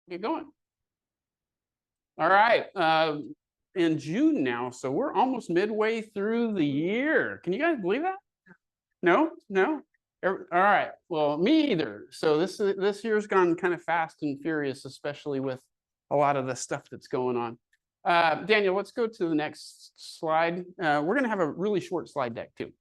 Get going. All right. In June now, so we're almost midway through the year. Can you guys believe that? No, no. All right. Well, me either. So this year's gone kind of fast and furious, especially with a lot of the stuff that's going on. Daniel, let's go to the next slide. We're going to have a really short slide deck too.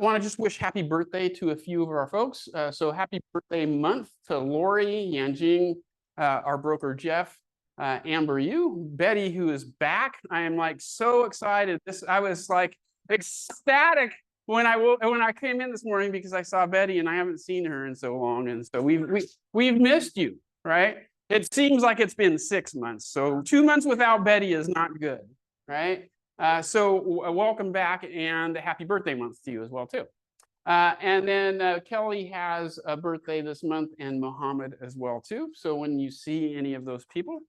I want to just wish happy birthday to a few of our folks. So happy birthday month to Lori, Yanjing, our broker Jeff, Amber Yu, Betty, who is back. I am like so excited. I was like ecstatic when I came in this morning because I saw Betty and I haven't seen her in so long, and so we've missed you, right? It seems like it's been 6 months, so 2 months without Betty is not good, right? So welcome back and happy birthday month to you as well too. And then Kelly has a birthday this month and Mohammed as well too. So when you see any of those people,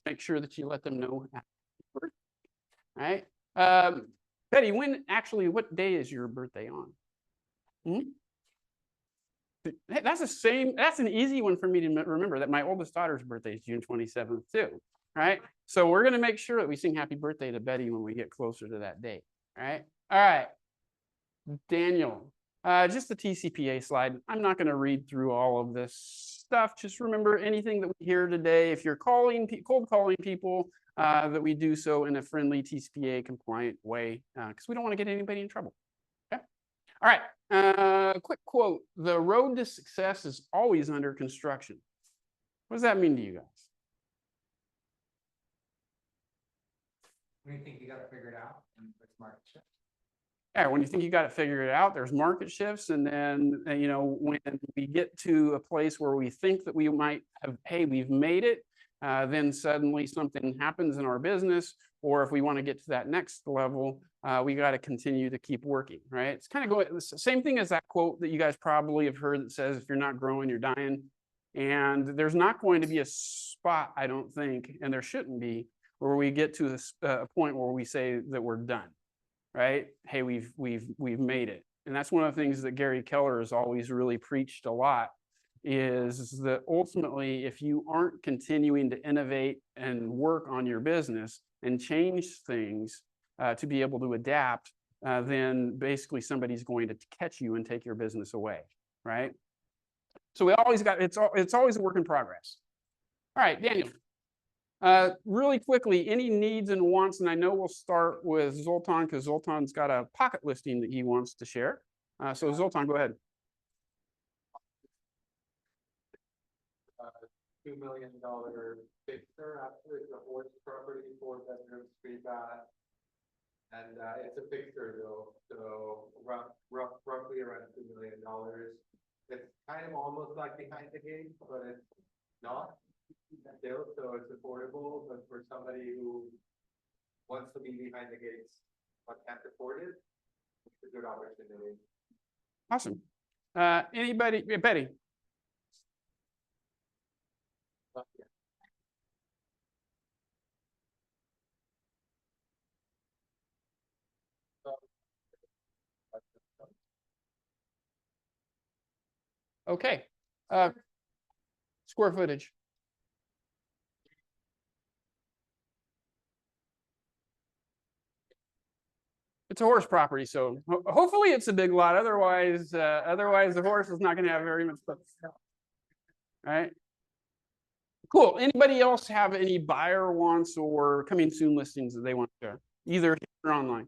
make sure that you let them know happy birthday. Right? Betty, what day is your birthday on? Hey, that's an easy one for me to remember, that my oldest daughter's birthday is June 27th too, right? So we're going to make sure that we sing happy birthday to Betty when we get closer to that date, right? All right. Daniel, just the TCPA slide. I'm not going to read through all of this stuff. Just remember anything that we hear today, if you're cold calling people, that we do so in a friendly TCPA compliant way, because we don't want to get anybody in trouble. Okay. All right. Quick quote: "The road to success is always under construction." What does that mean to you guys? When you think you got it figured out, and there's market shifts. Yeah, when you think you got it figured out, there's market shifts, and then when we get to a place where we think that we might have, hey, we've made it, then suddenly something happens in our business, or if we want to get to that next level, we got to continue to keep working, right? It's kind of going the same thing as that quote that you guys probably have heard that says, if you're not growing, you're dying. And there's not going to be a spot, I don't think, and there shouldn't be, where we get to a point where we say that we're done, right? Hey, we've made it. And that's one of the things that Gary Keller has always really preached a lot, is that ultimately, if you aren't continuing to innovate and work on your business and change things to be able to adapt, then basically somebody's going to catch you and take your business away, right? So it's always a work in progress. All right, Daniel. Really quickly, any needs and wants, and I know we'll start with Zoltan because Zoltan's got a pocket listing that he wants to share. So Zoltan, go ahead. $2 million fixture. Actually, it's a horse property, 4 bedrooms, 3 baths, and it's a fixture though, so roughly around $2 million. It's kind of almost like behind the gate, but it's not still, so it's affordable. But for somebody who wants to be behind the gates but can't afford it, it's a good opportunity. Awesome. Anybody? Betty. Okay. Square footage. It's a horse property, so hopefully it's a big lot. Otherwise the horse is not going to have very much stuff. All right. Cool. Anybody else have any buyer wants or coming soon listings that they want to share, either here or online?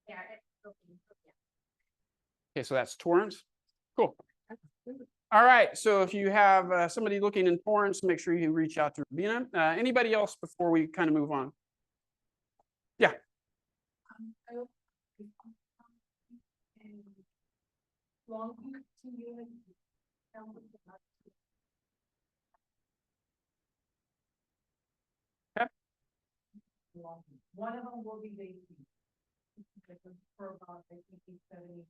Yeah. Okay, so that's Torrance. Cool. All right, so if you have somebody looking in Torrance, make sure you reach out to Rubina. Anybody else before we kind of move on? Yeah. Okay. One of them will be vacant for about, I think, 70.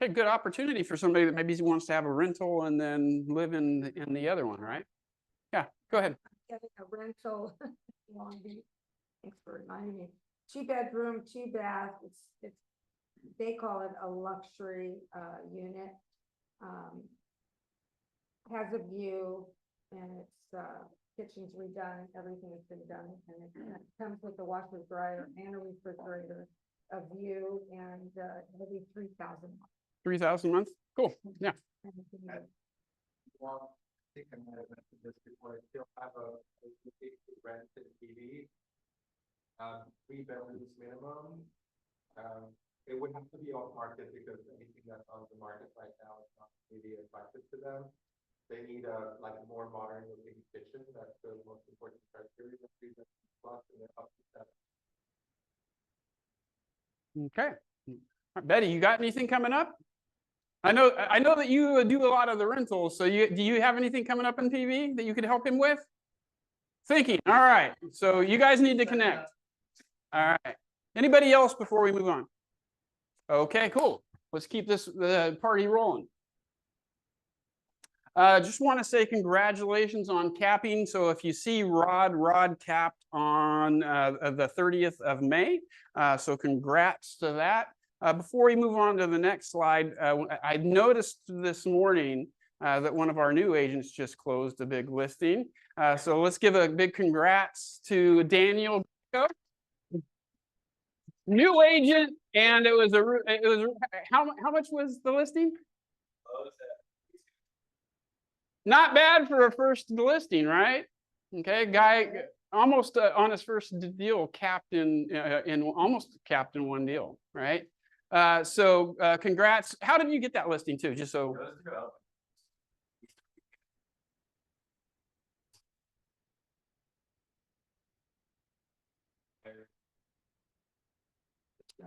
Okay, good opportunity for somebody that maybe wants to have a rental and then live in the other one, right? Yeah, go ahead. Getting a rental in Long Beach. Thanks for reminding me. 2-bedroom, 2-bath. It's, they call it a luxury unit. Has a view and it's kitchen's redone, everything has been done, and it comes with a washer dryer and a refrigerator, a view, and it'll be 3,000. 3,000 a month? Cool, yeah. Well, I think I might have mentioned this before, I still have a rent and TV. 3 bedrooms minimum. It would have to be off market because anything that's on the market right now is not really attractive to them. They need a more modern looking kitchen. That's the most important criteria. 3 bedrooms plus and then up to 7. Okay. Betty, you got anything coming up? I know that you do a lot of the rentals. So do you have anything coming up in PV that you could help him with? Thinking. All right. So you guys need to connect. All right. Anybody else before we move on? Okay, cool. Let's keep this party rolling. Just want to say congratulations on capping. So if you see Rod capped on the 30th of May. So congrats to that. Before we move on to the next slide, I noticed this morning that one of our new agents just closed a big listing. So let's give a big congrats to Daniel. New agent, and it was how much was the listing? Not bad for a first listing, right? Okay, guy almost on his first deal capped in almost capped in one deal, right? So congrats. How did you get that listing too? Just so.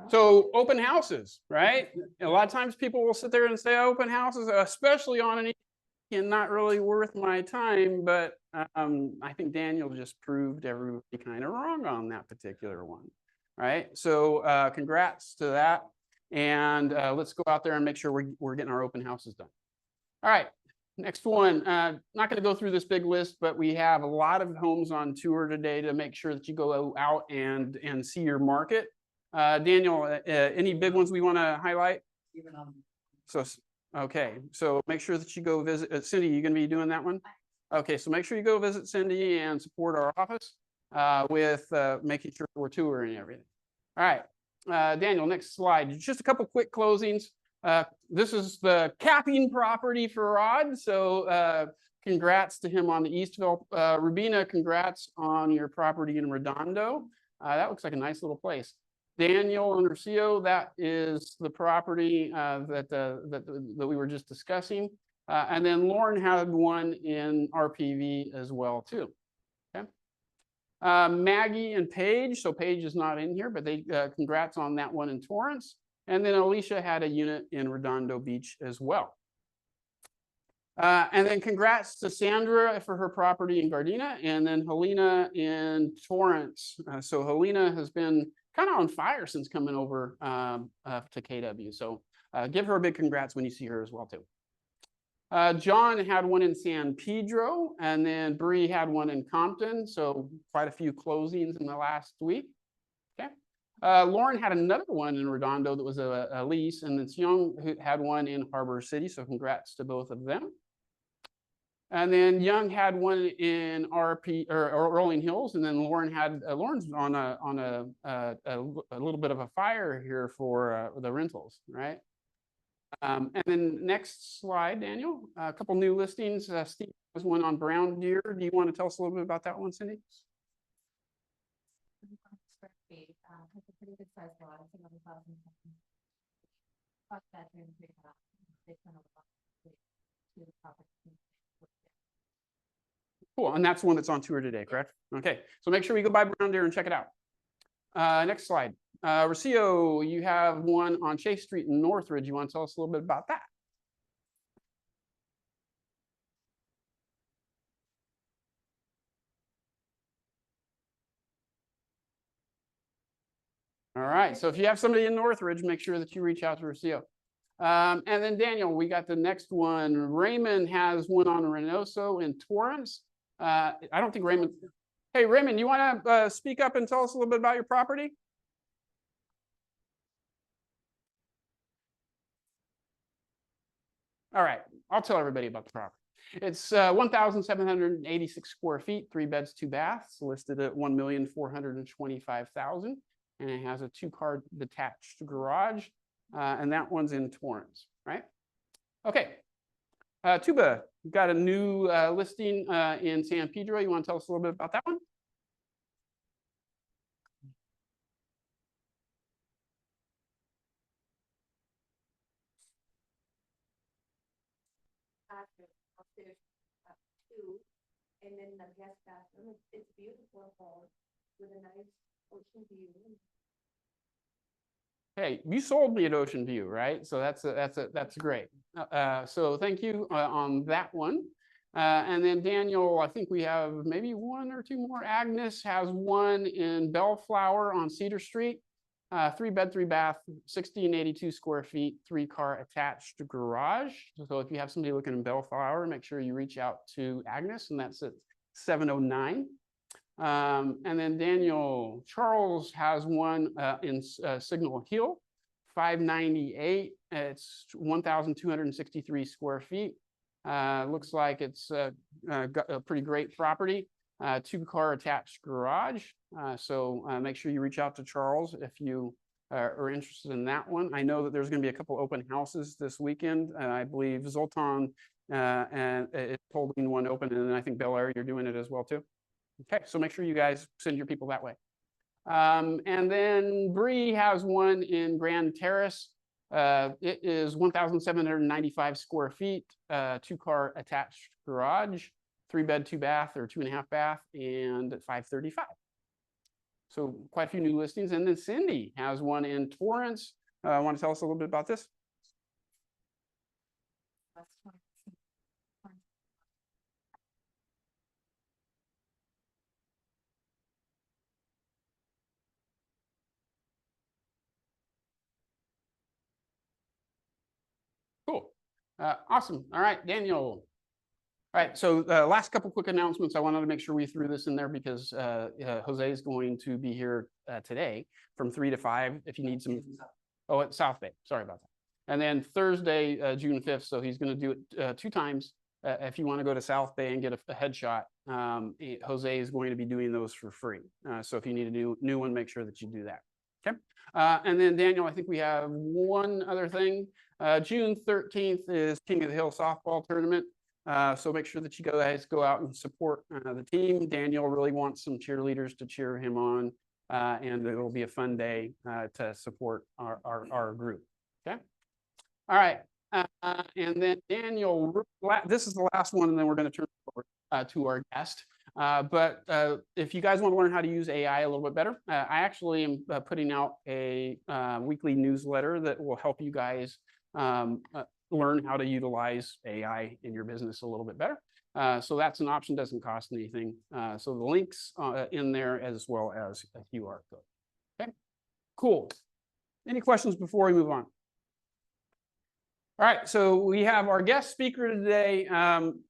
So open houses, right? A lot of times people will sit there and say open houses, especially on an and not really worth my time. But I think Daniel just proved everybody kind of wrong on that particular one, right? So congrats to that. And let's go out there and make sure we're getting our open houses done. All right, next one. Not going to go through this big list, but we have a lot of homes on tour today to make sure that you go out and see your market. Daniel, any big ones we want to highlight? So, okay, so make sure that you go visit Cindy. You going to be doing that one? Okay, so make sure you go visit Cindy and support our office with making sure we're touring and everything. All right, Daniel, next slide. Just a couple quick closings. This is the capping property for Rod. So congrats to him on the Eastville. Rubina, congrats on your property in Redondo. That looks like a nice little place. Daniel and Rocio, that is the property that we were just discussing. And then Lauren had one in RPV as well too. Okay. Maggie and Paige, so Paige is not in here, but they congrats on that one in Torrance. And then Alicia had a unit in Redondo Beach as well. And then congrats to Sandra for her property in Gardena, and then Helena in Torrance. So Helena has been kind of on fire since coming over to KW. So give her a big congrats when you see her as well too. John had one in San Pedro, and then Bree had one in Compton. So quite a few closings in the last week. Okay. Lauren had another one in Redondo that was a lease, and then Young had one in Harbor City. So congrats to both of them. And then Young had one in RP or Rolling Hills, and then Lauren had Lauren's on a little bit of a fire here for the rentals, right? And then next slide, Daniel, a couple new listings. Steve has one on Brown Deer. Do you want to tell us a little bit about that one, Cindy? It's a pretty good size lot. It's 11,000. Cool, and that's the one that's on tour today, correct? Okay, so make sure we go by Brown Deer and check it out. Next slide. Rocio, you have one on Chase Street in Northridge. You want to tell us a little bit about that? All right, so if you have somebody in Northridge, make sure that you reach out to Rocio. And then Daniel, we got the next one. Raymond has one on Reynoso in Torrance. I don't think Raymond. Hey, Raymond, you want to speak up and tell us a little bit about your property? All right, I'll tell everybody about the property. It's 1,786 square feet, 3 beds, 2 baths, listed at $1,425,000, and it has a 2-car detached garage, and that one's in Torrance, right? Okay, Tuba, you got a new listing in San Pedro. You want to tell us a little bit about that one? Two, and then the guest bathroom, it's beautiful hall with a nice ocean view. Hey, you sold me at Ocean View, right? So that's great. So thank you on that one. And then Daniel, I think we have maybe 1 or 2 more. Agnes has one in Bellflower on Cedar Street. 3 bed, 3 bath, 1,682 square feet, 3-car attached garage. So if you have somebody looking in Bellflower, make sure you reach out to Agnes, and that's at 709. And then Daniel Charles has one in Signal Hill, 598. It's 1,263 square feet. Looks like it's got a pretty great property. 2-car attached garage. So make sure you reach out to Charles if you are interested in that one. I know that there's going to be a couple open houses this weekend. I believe Zoltan and is holding one open, and I think Bel Air, you're doing it as well too. Okay, so make sure you guys send your people that way. And then Bree has one in Grand Terrace. It is 1,795 square feet, 2-car attached garage, 3 bed, 2 bath, or 2.5 bath, and 535. So quite a few new listings. And then Cindy has one in Torrance. Want to tell us a little bit about this? Cool. Awesome. All right, Daniel. All right, so last couple quick announcements. I wanted to make sure we threw this in there because Jose is going to be here today from 3 to 5 if you need some. Oh, at South Bay. Sorry about that. And then Thursday, June 5th. So he's going to do it 2 times. If you want to go to South Bay and get a headshot, Jose is going to be doing those for free. So if you need a new one, make sure that you do that. Okay. And then Daniel, I think we have one other thing. June 13th is King of the Hill softball tournament. So make sure that you guys go out and support the team. Daniel really wants some cheerleaders to cheer him on, and it'll be a fun day to support our group. Okay. All right. And then Daniel, this is the last one, and then we're going to turn it over to our guest. But if you guys want to learn how to use AI a little bit better, I actually am putting out a weekly newsletter that will help you guys learn how to utilize AI in your business a little bit better. So that's an option, doesn't cost anything. So the links in there as well as a QR code. Okay, cool. Any questions before we move on? All right, so we have our guest speaker today,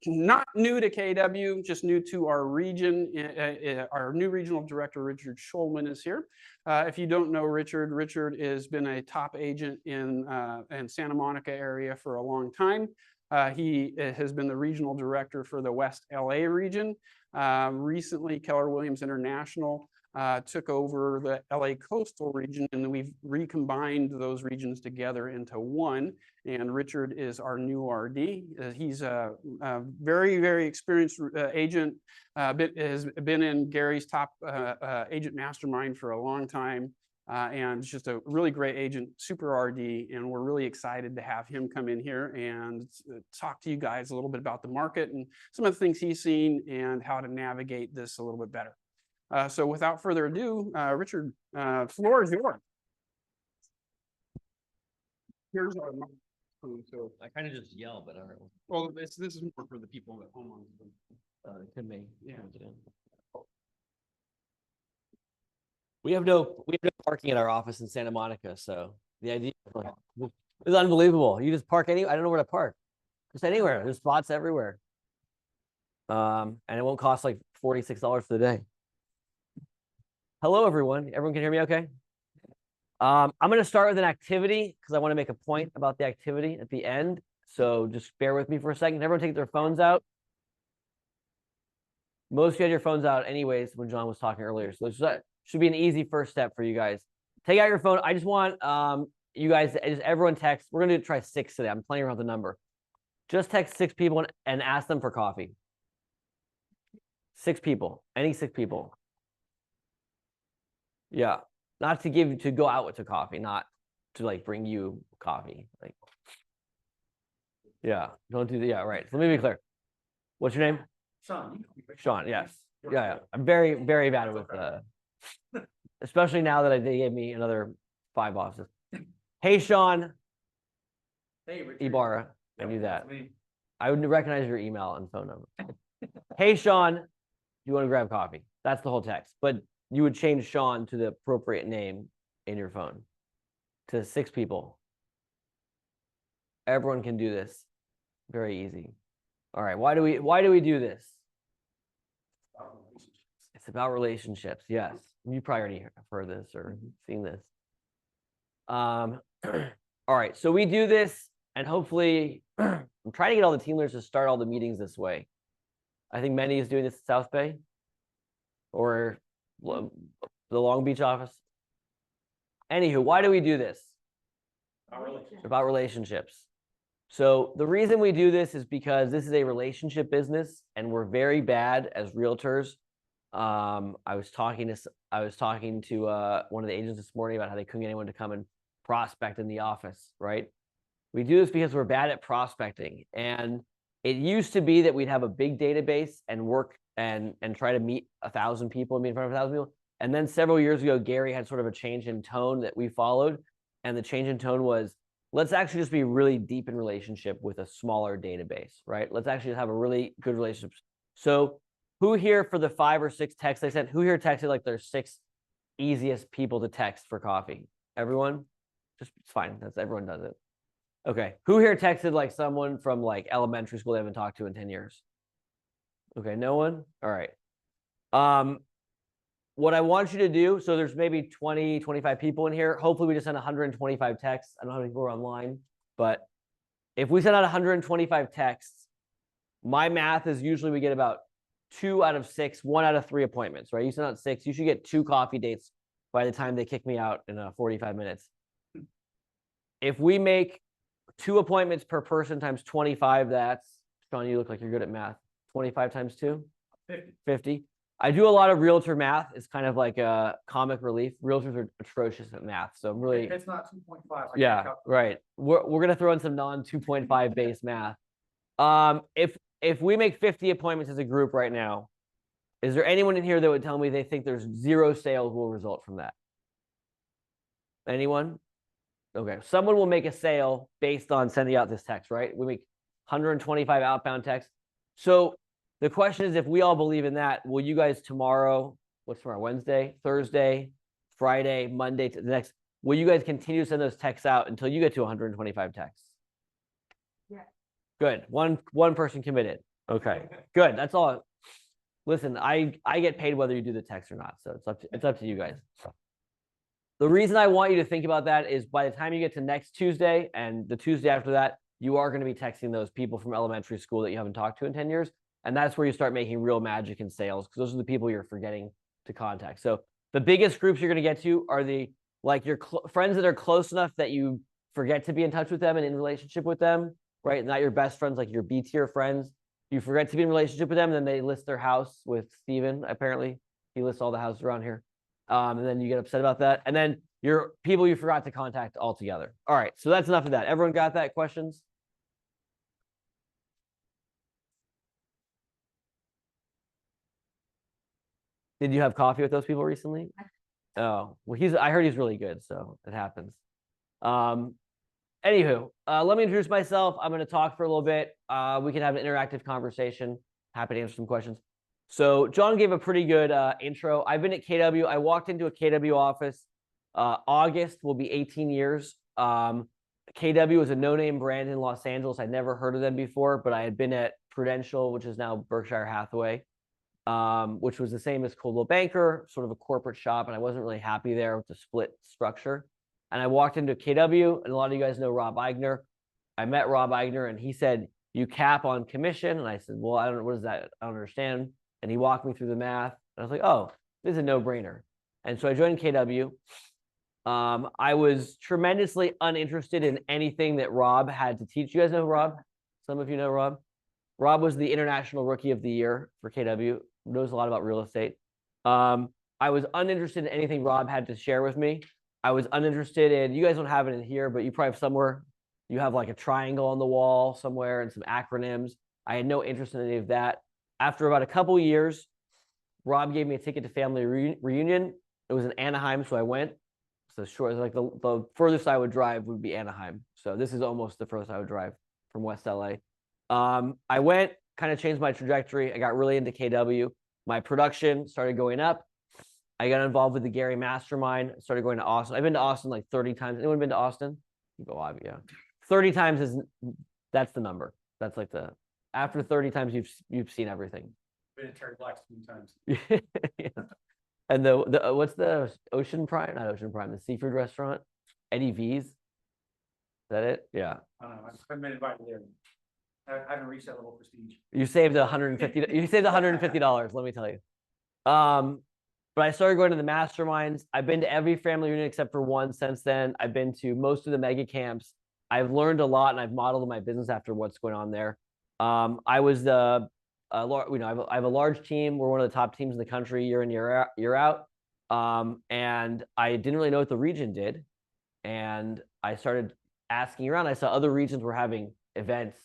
not new to KW, just new to our region. Our new regional director, Richard Schulman, is here. If you don't know Richard, Richard has been a top agent in Santa Monica area for a long time. He has been the regional director for the West LA region. Recently, Keller Williams International took over the LA coastal region, and we've recombined those regions together into one. And Richard is our new RD. He's a very, very experienced agent, has been in Gary's top agent mastermind for a long time, and just a really great agent, super RD. And we're really excited to have him come in here and talk to you guys a little bit about the market and some of the things he's seen and how to navigate this a little bit better. So without further ado, Richard, floor is yours. Here's our so I kind of just yell, but all right. well, this is more for the people at home. It could be. Yeah. We have no parking at our office in Santa Monica, so the idea of It's unbelievable. You just park I don't know where to park. Just anywhere. There's spots everywhere. And it won't cost like $46 for the day. Hello, everyone. Everyone can hear me okay? I'm going to start with an activity because I want to make a point about the activity at the end. So just bear with me for a second. Everyone take their phones out. Most of you had your phones out anyways when John was talking earlier. So that should be an easy first step for you guys. Take out your phone. I just want you guys, just everyone text. We're going to try 6 today. I'm playing around with the number. Just text 6 people and ask them for coffee. 6 people. Any 6 people. Yeah. Not to go out with the coffee, not to like bring you coffee. Like, yeah. Don't do that. Yeah, right. So let me be clear. What's your name? Sean. Sean, yes. Yeah. I'm very, very bad with especially now that they gave me another 5 bosses. Hey, Sean. Hey, Richard. Ibarra. I Yep, knew that. that's me. I would recognize your email and phone number. Hey, Sean, do you want to grab coffee? That's the whole text. But you would change Sean to the appropriate name in your phone to 6 people. Everyone can do this. Very easy. All right. Why do we do this? It's about relationships. Yes. You probably already heard this or seen this. All right. So we do this, and hopefully I'm trying to get all the team leaders to start all the meetings this way. I think Manny is doing this at South Bay or the Long Beach office. Anywho, why do we do this? About relationships. So the reason we do this is because this is a relationship business and we're very bad as realtors. I was talking to one of the agents this morning about how they couldn't get anyone to come and prospect in the office, right? We do this because we're bad at prospecting. And it used to be that we'd have a big database and work and try to meet 1,000 people and meet in front of 1,000 people. And then several years ago, Gary had sort of a change in tone that we followed. And the change in tone was, let's actually just be really deep in relationship with a smaller database, right? Let's actually just have a really good relationship. So who here for the 5 or 6 texts I sent, who here texted like their 6 easiest people to text for coffee? Everyone? Just, it's fine. Everyone does it. Okay. Who here texted like someone from like elementary school they haven't talked to in 10 years? Okay. No one? All right. What I want you to do, so there's maybe 20, 25 people in here. Hopefully we just send 125 texts. I don't know how many people are online, but if we send out 125 texts, my math is usually we get about 2 out of 6, 1 out of 3 appointments, right? You send out 6, you should get 2 coffee dates by the time they kick me out in 45 minutes. If we make 2 appointments per person times 25, that's, Sean, you look like you're good at math. 25 times 2? 50. I do a lot of realtor math. It's kind of like a comic relief. Realtors are atrocious at math. So I'm really, It's not 2.5. yeah, right. We're going to throw in some non 2.5 base math. If we make 50 appointments as a group right now, is there anyone in here that would tell me they think there's 0 sales will result from that? Anyone? Okay. Someone will make a sale based on sending out this text, right? We make 125 outbound texts. So the question is, if we all believe in that, will you guys tomorrow, what's tomorrow, Wednesday, Thursday, Friday, Monday, to the next, will you guys continue to send those texts out until you get to 125 texts? Yeah. Good. One person committed. Okay, good. That's all. Listen, I get paid whether you do the text or not. So it's up to you guys. The reason I want you to think about that is by the time you get to next Tuesday and the Tuesday after that, you are going to be texting those people from elementary school that you haven't talked to in 10 years. And that's where you start making real magic in sales, because those are the people you're forgetting to contact. So the biggest groups you're going to get to are the, like, your friends that are close enough that you forget to be in touch with them and in relationship with them, right? Not your best friends, like your B tier friends. You forget to be in relationship with them, and then they list their house with Steven, apparently. He lists all the houses around here. And then you get upset about that. And then your people you forgot to contact altogether. All right, so that's enough of that. Everyone got that? Questions? Did you have coffee with those people recently? Oh, well, I heard he's really good, so it happens. Anywho, let me introduce myself. I'm going to talk for a little bit. We can have an interactive conversation. Happy to answer some questions. So John gave a pretty good intro. I've been at KW. I walked into a KW office. August will be 18 years. KW was a no-name brand in Los Angeles. I'd never heard of them before, but I had been at Prudential, which is now Berkshire Hathaway, which was the same as Coldwell Banker, sort of a corporate shop, and I wasn't really happy there with the split structure. And I walked into KW, and a lot of you guys know Rob Eigner. I met Rob Eigner, and he said, "You cap on commission," and I said, "Well, I don't know, what is that? I don't understand." And he walked me through the math, and I was like, "Oh, this is a no-brainer." And so I joined KW. I was tremendously uninterested in anything that Rob had to teach. You guys know Rob? Some of you know Rob. Rob was the International Rookie of the Year for KW, knows a lot about real estate. I was uninterested in anything Rob had to share with me. I was uninterested in, you guys don't have it in here, but you probably have somewhere, you have like a triangle on the wall somewhere and some acronyms. I had no interest in any of that. After about a couple years, Rob gave me a ticket to family reunion. It was in Anaheim, so I went. So short, like the furthest I would drive would be Anaheim. So this is almost the furthest I would drive from West LA. I went, kind of changed my trajectory. I got really into KW. My production started going up. I got involved with the Gary Mastermind. Started going to Austin. I've been to Austin like 30 times. Anyone been to Austin? You go, yeah. 30 times is, that's the number. That's like the, after 30 times you've seen everything. Been in Terry Black's a few times. Yeah. And the what's the Ocean Prime? Not Ocean Prime, the seafood restaurant, Eddie V's. Is that it? Yeah. I don't know, I've been invited there. I haven't reached that level of prestige. You saved $150. You saved $150. Let me tell you. But I started going to the masterminds. I've been to every family reunion except for one since then. I've been to most of the mega camps. I've learned a lot, and I've modeled my business after what's going on there. I was the I have a large team. We're one of the top teams in the country year in, year out. And I didn't really know what the region did. And I started asking around. I saw other regions were having events,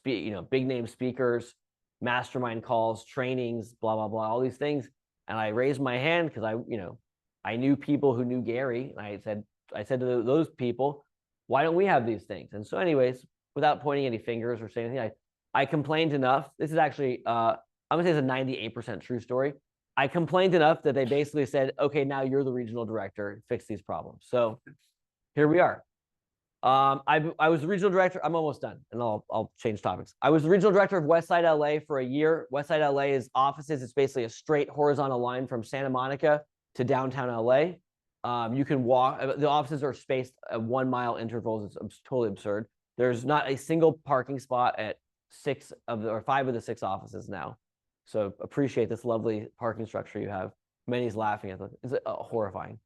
big name speakers, mastermind calls, trainings, blah, blah, blah, all these things. And I raised my hand because I knew people who knew Gary. And I said to those people, why don't we have these things? And so anyways, without pointing any fingers or saying anything, I complained enough. This is actually, I'm gonna say it's a 98% true story. I complained enough that they basically said, okay, now you're the regional director, fix these problems. So here we are. I was the regional director. I'm almost done, and I'll change topics. I was the regional director of Westside LA for a year. Westside LA is offices. It's basically a straight horizontal line from Santa Monica to downtown LA. You can walk. The offices are spaced at 1 mile intervals. It's totally absurd. There's not a single parking spot at 5 of the 6 offices now. So appreciate this lovely parking structure you have. Manny's laughing at it's horrifying.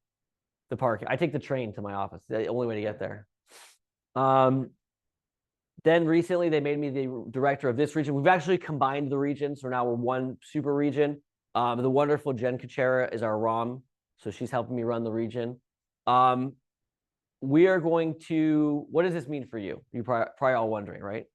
The parking. I take the train to my office. The only way to get there. Then recently they made me the director of this region. We've actually combined the regions, so now we're one super region. The wonderful Jen Kuchera is our ROM, so she's helping me run the region. We are going to, what does this mean for you? You're probably all wondering, right?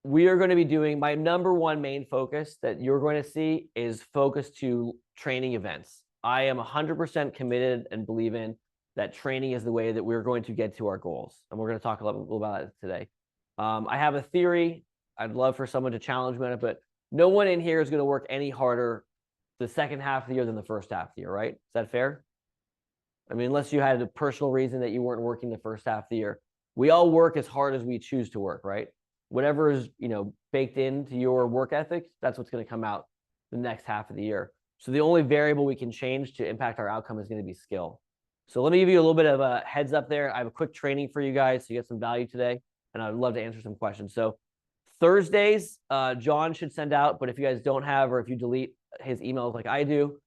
We are going to be doing, my number one main focus that you're going to see is focus to training events. I am 100% committed and believe in that training is the way that we're going to get to our goals. And we're going to talk a little about it today. I have a theory. I'd love for someone to challenge me on it, but no one in here is going to work any harder the second half of the year than the first half of the year, right? Is that fair? I mean, unless you had a personal reason that you weren't working the first half of the year. We all work as hard as we choose to work, right? Whatever is, baked into your work ethic, that's what's going to come out the next half of the year. So the only variable we can change to impact our outcome is going to be skill. So let me give you a little bit of a heads up there. I have a quick training for you guys so you get some value today, and I'd love to answer some questions. So Thursdays, John should send out, but if you guys don't have, or if you delete his emails like I do,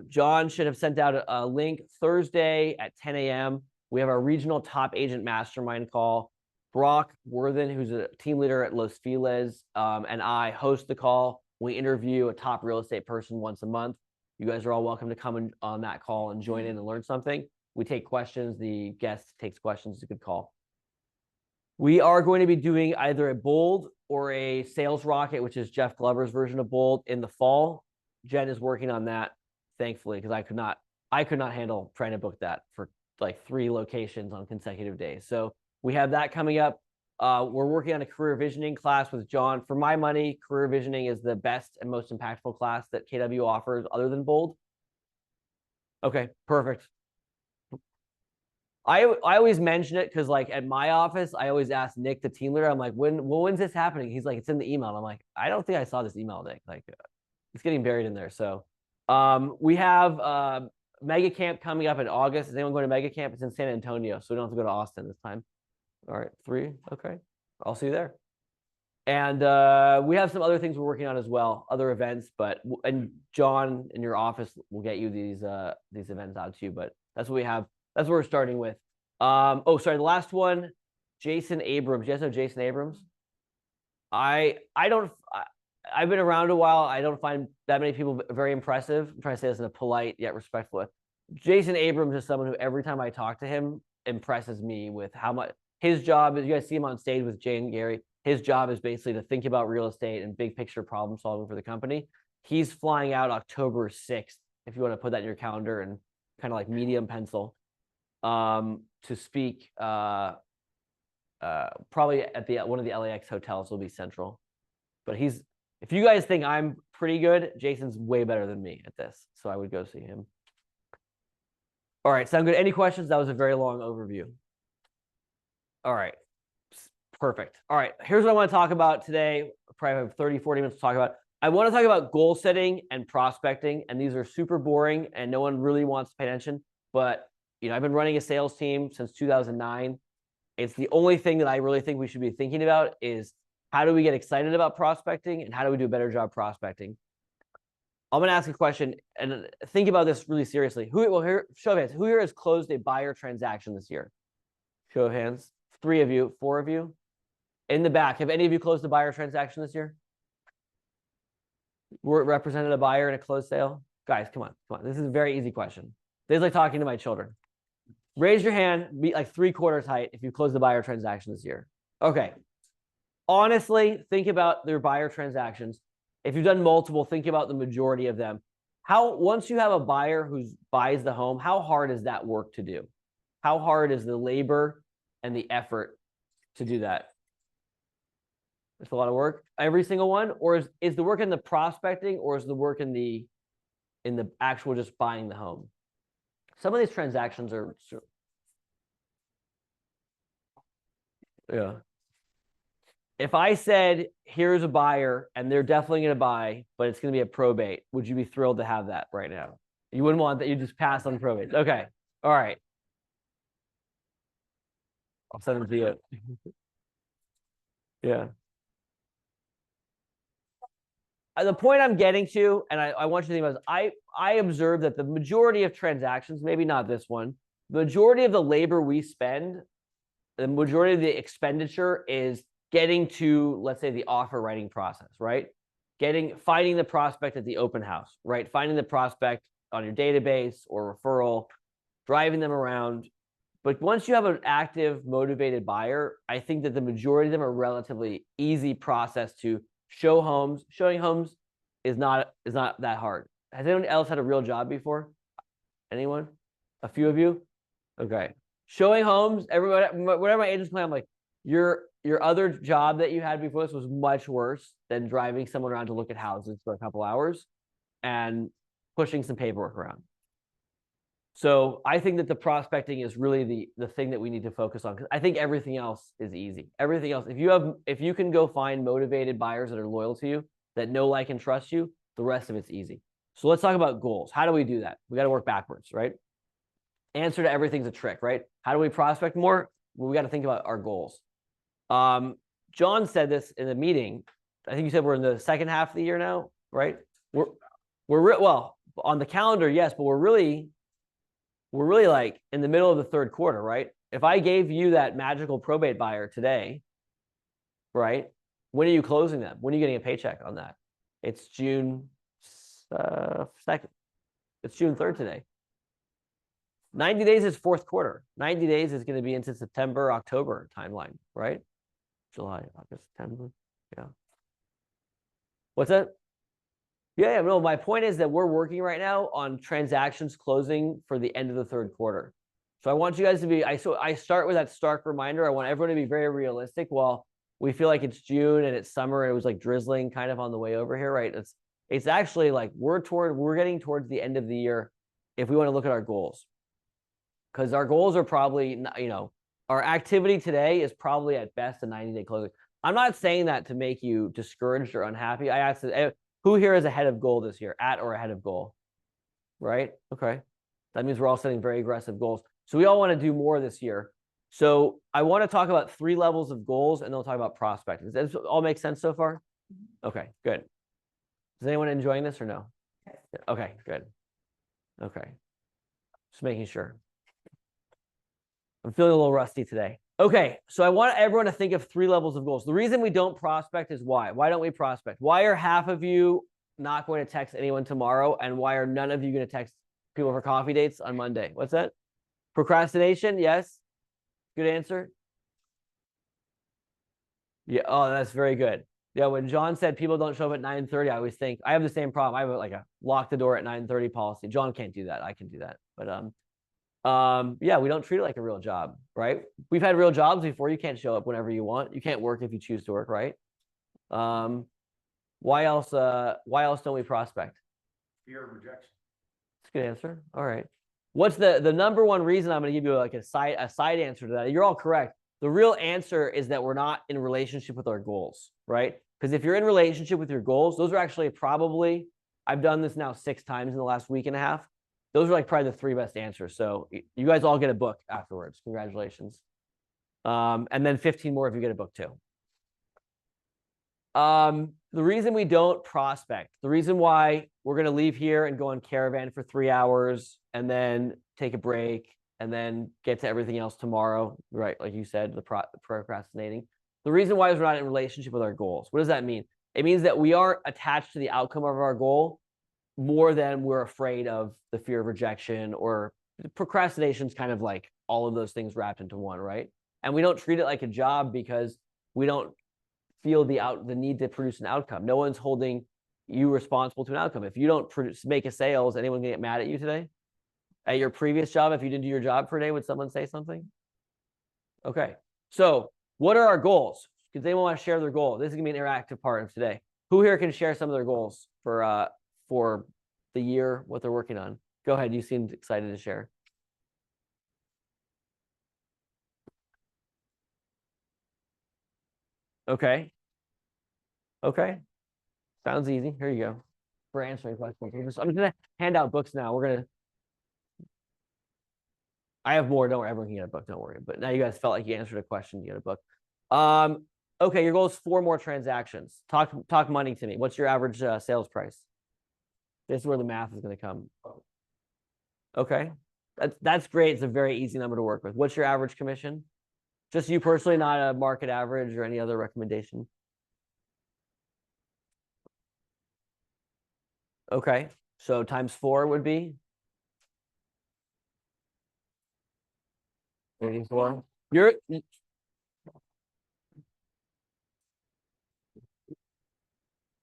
John should have sent out a link Thursday at 10 a.m. We have our regional top agent mastermind call. Brock Worthen, who's a team leader at Los Feliz, and I host the call. We interview a top real estate person once a month. You guys are all welcome to come on that call and join in and learn something. We take questions. The guest takes questions. It's a good call. We are going to be doing either a Bold or a Sales Rocket, which is Jeff Glover's version of Bold, in the fall. Jen is working on that, thankfully, because I could not handle trying to book that for like 3 locations on consecutive days. So we have that coming up. We're working on a career visioning class with John. For my money, career visioning is the best and most impactful class that KW offers other than Bold. Okay, perfect. I always mention it because like at my office, I always ask Nick, the team leader, I'm like, when's this happening? He's like, it's in the email. And I'm like, I don't think I saw this email, Nick. Like it's getting buried in there. So we have Mega Camp coming up in August. Is anyone going to Mega Camp? It's in San Antonio, so we don't have to go to Austin this time. All right, 3. Okay. I'll see you there. And we have some other things we're working on as well, other events, and John in your office will get you these events out to you, but that's what we have. That's what we're starting with. Oh, sorry, the last one, Jason Abrams. You guys know Jason Abrams? I've been around a while. I don't find that many people very impressive. I'm trying to say this in a polite yet respectful way. Jason Abrams is someone who every time I talk to him impresses me with how much his job is. You guys see him on stage with Jay and Gary. His job is basically to think about real estate and big picture problem solving for the company. He's flying out October 6th, if you want to put that in your calendar and kind of like medium pencil, to speak probably at one of the LAX hotels. Will be Central. But if you guys think I'm pretty good, Jason's way better than me at this. So I would go see him. All right, sound good? Any questions? That was a very long overview. All right. Perfect. All right, here's what I want to talk about today. Probably have 30, 40 minutes to talk about. I want to talk about goal setting and prospecting, and these are super boring and no one really wants to pay attention. But I've been running a sales team since 2009. It's the only thing that I really think we should be thinking about is how do we get excited about prospecting and how do we do a better job prospecting? I'm going to ask a question and think about this really seriously. Show of hands. Who here has closed a buyer transaction this year? Show of hands. 3 of you, 4 of you. In the back, have any of you closed a buyer transaction this year? Represented a buyer in a closed sale? Guys, come on. This is a very easy question. This is like talking to my children. Raise your hand, be like 3/4 height if you closed a buyer transaction this year. Okay. Honestly, think about their buyer transactions. If you've done multiple, think about the majority of them. Once you have a buyer who buys the home, how hard is that work to do? How hard is the labor and the effort to do that? It's a lot of work, every single one, or is the work in the prospecting, or is the work in the actual just buying the home? Some of these transactions are, yeah. If I said, here's a buyer and they're definitely going to buy, but it's going to be a probate, would you be thrilled to have that right now? You wouldn't want that. You just pass on probate. Okay. All right. I'll send them to you. Yeah. The point I'm getting to, and I want you to think about this, I observe that the majority of transactions, maybe not this one, the majority of the labor we spend, the majority of the expenditure is getting to, let's say, the offer writing process, right? Finding the prospect at the open house, right? Finding the prospect on your database or referral, driving them around. But once you have an active, motivated buyer, I think that the majority of them are relatively easy process to show homes. Showing homes is not that hard. Has anyone else had a real job before? Anyone? A few of you? Okay. Showing homes, everybody, whatever my agent's plan, I'm like, your other job that you had before this was much worse than driving someone around to look at houses for a couple hours and pushing some paperwork around. So I think that the prospecting is really the thing that we need to focus on, because I think everything else is easy. Everything else, if you can go find motivated buyers that are loyal to you, that know, like, and trust you, the rest of it's easy. So let's talk about goals. How do we do that? We got to work backwards, right? Answer to everything's a trick, right? How do we prospect more? Well, we got to think about our goals. John said this in the meeting. I think you said we're in the second half of the year now, right? We're well on the calendar, yes, but we're really like in the middle of the third quarter, right? If I gave you that magical probate buyer today, right? When are you closing them? When are you getting a paycheck on that? It's June 2nd. It's June 3rd today. 90 days is fourth quarter. 90 days is going to be into September, October timeline, right? July, August, September. Yeah. What's that? Yeah, no, my point is that we're working right now on transactions closing for the end of the third quarter. So I want you guys to be, I start with that stark reminder. I want everyone to be very realistic. While we feel like it's June and it's summer, and it was like drizzling kind of on the way over here, right? It's actually like we're getting towards the end of the year if we want to look at our goals. because our goals are probably, our activity today is probably at best a 90-day closing. I'm not saying that to make you discouraged or unhappy. I asked, who here is ahead of goal this year, at or ahead of goal? Right? Okay. That means we're all setting very aggressive goals. So we all want to do more this year. So I want to talk about 3 levels of goals, and then we'll talk about prospecting. Does that all make sense so far? Okay, good. Is anyone enjoying this or no? Okay, good. Okay. Just making sure. I'm feeling a little rusty today. Okay, so I want everyone to think of 3 levels of goals. The reason we don't prospect is why? Why don't we prospect? Why are half of you not going to text anyone tomorrow? And why are none of you going to text people for coffee dates on Monday? What's that? Procrastination? Yes. Good answer. Yeah. Oh, that's very good. Yeah. When John said people don't show up at 9:30, I always think I have the same problem. I have like a lock the door at 9:30 policy. John can't do that. I can do that. But yeah, we don't treat it like a real job, right? We've had real jobs before. You can't show up whenever you want. You can't work if you choose to work, right? Why else don't we prospect? Fear of rejection. That's a good answer. All right. What's the number one reason? I'm going to give you like a side answer to that. You're all correct. The real answer is that we're not in relationship with our goals, right? Because if you're in relationship with your goals, those are actually probably, I've done this now 6 times in the last week and a half. Those are like probably the 3 best answers. So you guys all get a book afterwards. Congratulations. And then 15 more if you get a book too. The reason we don't prospect, the reason why we're going to leave here and go on caravan for 3 hours and then take a break and then get to everything else tomorrow, right? Like you said, the procrastinating. The reason why is we're not in relationship with our goals. What does that mean? It means that we aren't attached to the outcome of our goal more than we're afraid of the fear of rejection, or procrastination is kind of like all of those things wrapped into one, right? And we don't treat it like a job because we don't feel the need to produce an outcome. No one's holding you responsible to an outcome. If you don't make a sales, anyone gonna get mad at you today? At your previous job, if you didn't do your job for a day, would someone say something? Okay, so what are our goals? Does anyone want to share their goal? This is gonna be an interactive part of today. Who here can share some of their goals for the year, what they're working on? Go ahead, you seemed excited to share. Okay. Okay. Sounds easy. Here you go. For answering questions. I'm gonna hand out books now. I have more. Don't worry. Everyone can get a book. Don't worry. But now you guys felt like you answered a question. You get a book. Okay. Your goal is 4 more transactions. Talk money to me. What's your average sales price? This is where the math is going to come. Okay. That's great. It's a very easy number to work with. What's your average commission? Just you personally, not a market average or any other recommendation. Okay. So times 4 would be 84.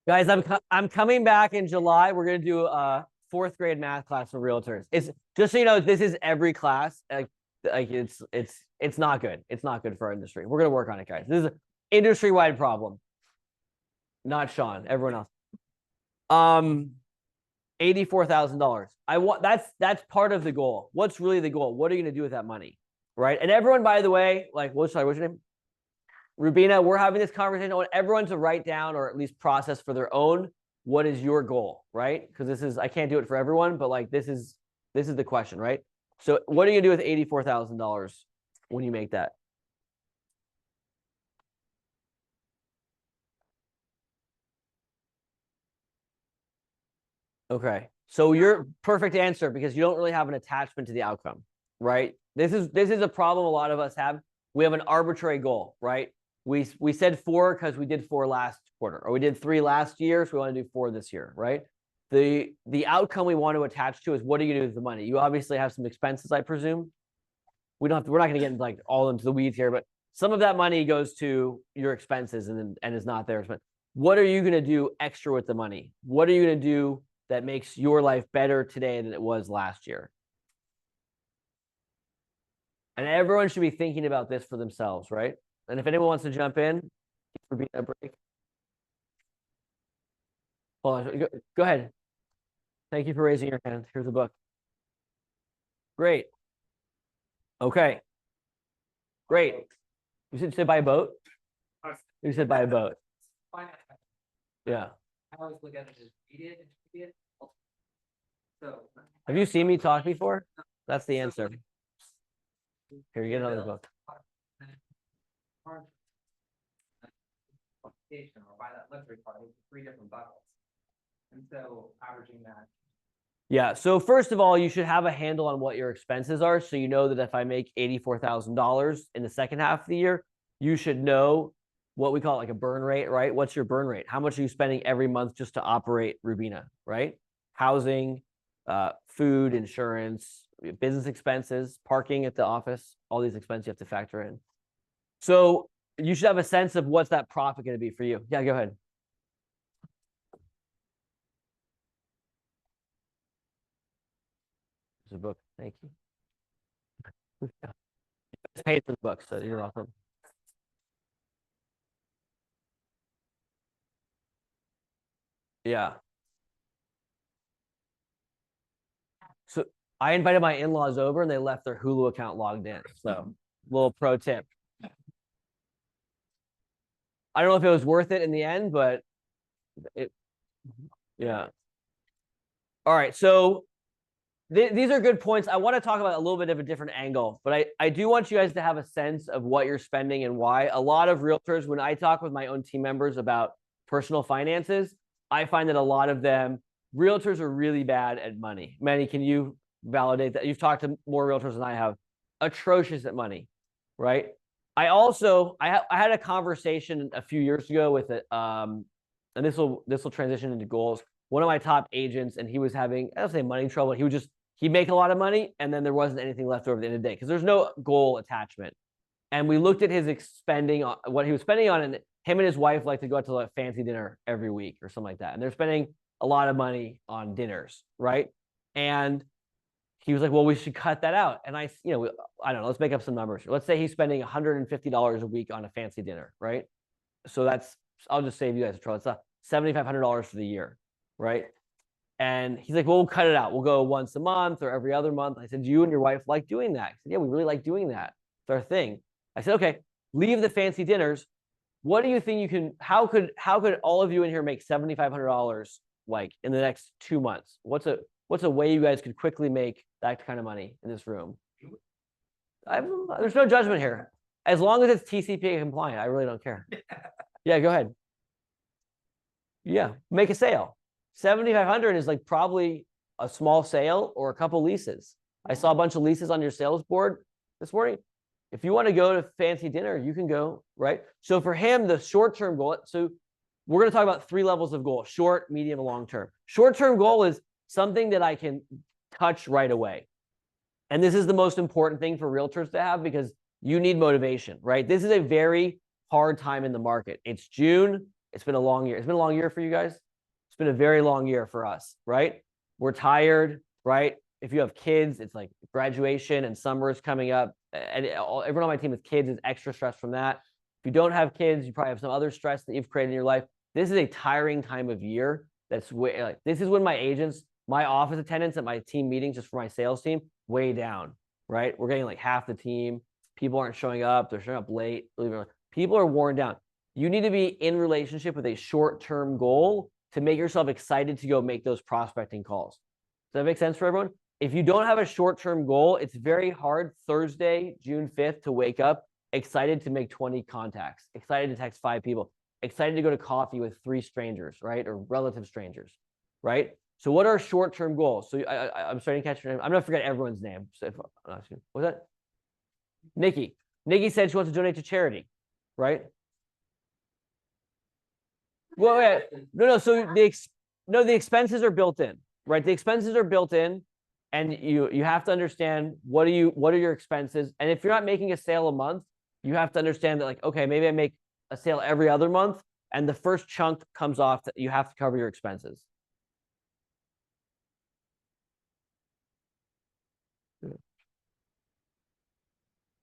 Guys, I'm coming back in July. We're gonna do a 4th grade math class for realtors. It's just so you know, this is every class. Like it's not good. It's not good for our industry. We're gonna work on it, guys. This is an industry-wide problem. Not Sean, everyone else. $84,000. That's part of the goal. What's really the goal? What are you gonna do with that money? Right? And everyone, by the way, like what's your name? Rubina, we're having this conversation. I want everyone to write down or at least process for their own, what is your goal, right? Because I can't do it for everyone, but like this is the question, right? So what are you gonna do with $84,000 when you make that? Okay. So your perfect answer, because you don't really have an attachment to the outcome, right? This is a problem a lot of us have. We have an arbitrary goal, right? We said 4 because we did 4 last quarter, or we did 3 last year, so we want to do 4 this year, right? The outcome we want to attach to is what are you gonna do with the money? You obviously have some expenses, I presume. We're not gonna get like all into the weeds here, but some of that money goes to your expenses and is not theirs. But what are you gonna do extra with the money? What are you gonna do that makes your life better today than it was last year? And everyone should be thinking about this for themselves, right? And if anyone wants to jump in, for being a break. Hold on, go ahead. Thank you for raising your hand. Here's a book. Great. Okay. Great. You said buy a boat? You said buy a boat. Finance. Yeah. I always look at it as read it and read it. So. Have you seen me talk before? That's the answer. Here, you get another book. Or buy that luxury car, it's 3 different buckets. And so averaging that. Yeah. So first of all, you should have a handle on what your expenses are. So you know that if I make $84,000 in the second half of the year, you should know what we call like a burn rate, right? What's your burn rate? How much are you spending every month just to operate Rubina, right? Housing, food, insurance, business expenses, parking at the office, all these expenses you have to factor in. So you should have a sense of what's that profit going to be for you. Yeah, go ahead. There's a book. Thank you. It's paid for the book, so you're welcome. Yeah. So I invited my in-laws over and they left their Hulu account logged in. So little pro tip. I don't know if it was worth it in the end, but yeah. All right. So these are good points. I want to talk about a little bit of a different angle, but I do want you guys to have a sense of what you're spending and why. A lot of realtors, when I talk with my own team members about personal finances, I find that a lot of them, realtors are really bad at money. Manny, can you validate that? You've talked to more realtors than I have. Atrocious at money, right? I had a conversation a few years ago with it, and this will transition into goals. One of my top agents, and he was having, I don't say money trouble. He'd make a lot of money, and then there wasn't anything left over at the end of the day because there's no goal attachment. And we looked at his spending, what he was spending on, and him and his wife like to go out to a fancy dinner every week or something like that. And they're spending a lot of money on dinners, right? And he was like, well, we should cut that out. And I don't know, let's make up some numbers. Let's say he's spending $150 a week on a fancy dinner, right? So I'll just save you guys a trouble. It's $7,500 for the year, right? And he's like, well, we'll cut it out. We'll go once a month or every other month. I said, do you and your wife like doing that? He said, yeah, we really like doing that. It's our thing. I said, okay, leave the fancy dinners. What do you think you can, how could all of you in here make $7,500 like in the next 2 months? What's a way you guys could quickly make that kind of money in this room? There's no judgment here. As long as it's TCPA compliant, I really don't care. Yeah, go ahead. Yeah, make a sale. 7,500 is like probably a small sale or a couple leases. I saw a bunch of leases on your sales board this morning. If you want to go to fancy dinner, you can go, right? So for him, the short-term goal, so we're going to talk about 3 levels of goal: short, medium, and long-term. Short-term goal is something that I can touch right away. And this is the most important thing for realtors to have because you need motivation, right? This is a very hard time in the market. It's June. It's been a long year. It's been a long year for you guys. It's been a very long year for us, right? We're tired, right? If you have kids, it's like graduation and summer is coming up. And everyone on my team with kids is extra stressed from that. If you don't have kids, you probably have some other stress that you've created in your life. This is a tiring time of year. This is when my agents, my office attendance at my team meetings, just for my sales team, way down, right? We're getting like half the team. People aren't showing up. They're showing up late. People are worn down. You need to be in relationship with a short-term goal to make yourself excited to go make those prospecting calls. Does that make sense for everyone? If you don't have a short-term goal, it's very hard Thursday, June 5th, to wake up excited to make 20 contacts, excited to text 5 people, excited to go to coffee with 3 strangers, right? Or relative strangers, right? So what are short-term goals? So I'm starting to catch your name. I'm going to forget everyone's name. So what was that? Nikki. Nikki said she wants to donate to charity, right? Well, yeah. No. So the expenses are built in, right? The expenses are built in, and you have to understand what are your expenses. And if you're not making a sale a month, you have to understand that, like, okay, maybe I make a sale every other month, and the first chunk comes off that you have to cover your expenses.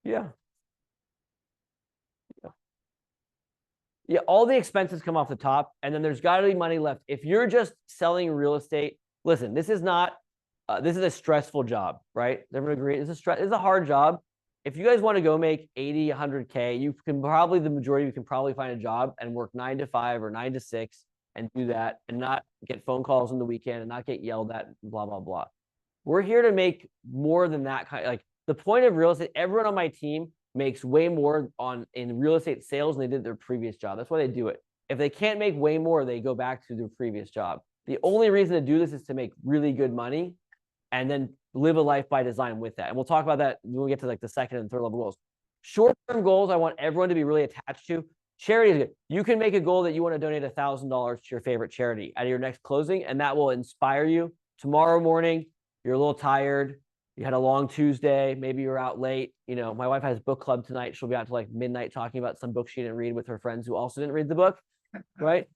Yeah. Yeah, all the expenses come off the top, and then there's got to be money left. If you're just selling real estate, listen, this is not, this is a stressful job, right? Everyone agree? This is a hard job. if you guys want to go make 80, 100K, you can probably, the majority of you can probably find a job and work 9 to 5 or 9 to 6 and do that and not get phone calls on the weekend and not get yelled at, blah, blah, blah. We're here to make more than that kind of, like, the point of real estate, everyone on my team makes way more in real estate sales than they did their previous job. That's why they do it. If they can't make way more, they go back to their previous job. The only reason to do this is to make really good money and then live a life by design with that. And we'll talk about that when we get to like the second and third level goals. Short-term goals, I want everyone to be really attached to. Charity is good. You can make a goal that you want to donate $1,000 to your favorite charity at your next closing, and that will inspire you. Tomorrow morning, you're a little tired. You had a long Tuesday. Maybe you're out late. You know, my wife has book club tonight. She'll be out to like midnight talking about some book she didn't read with her friends who also didn't read the book, right?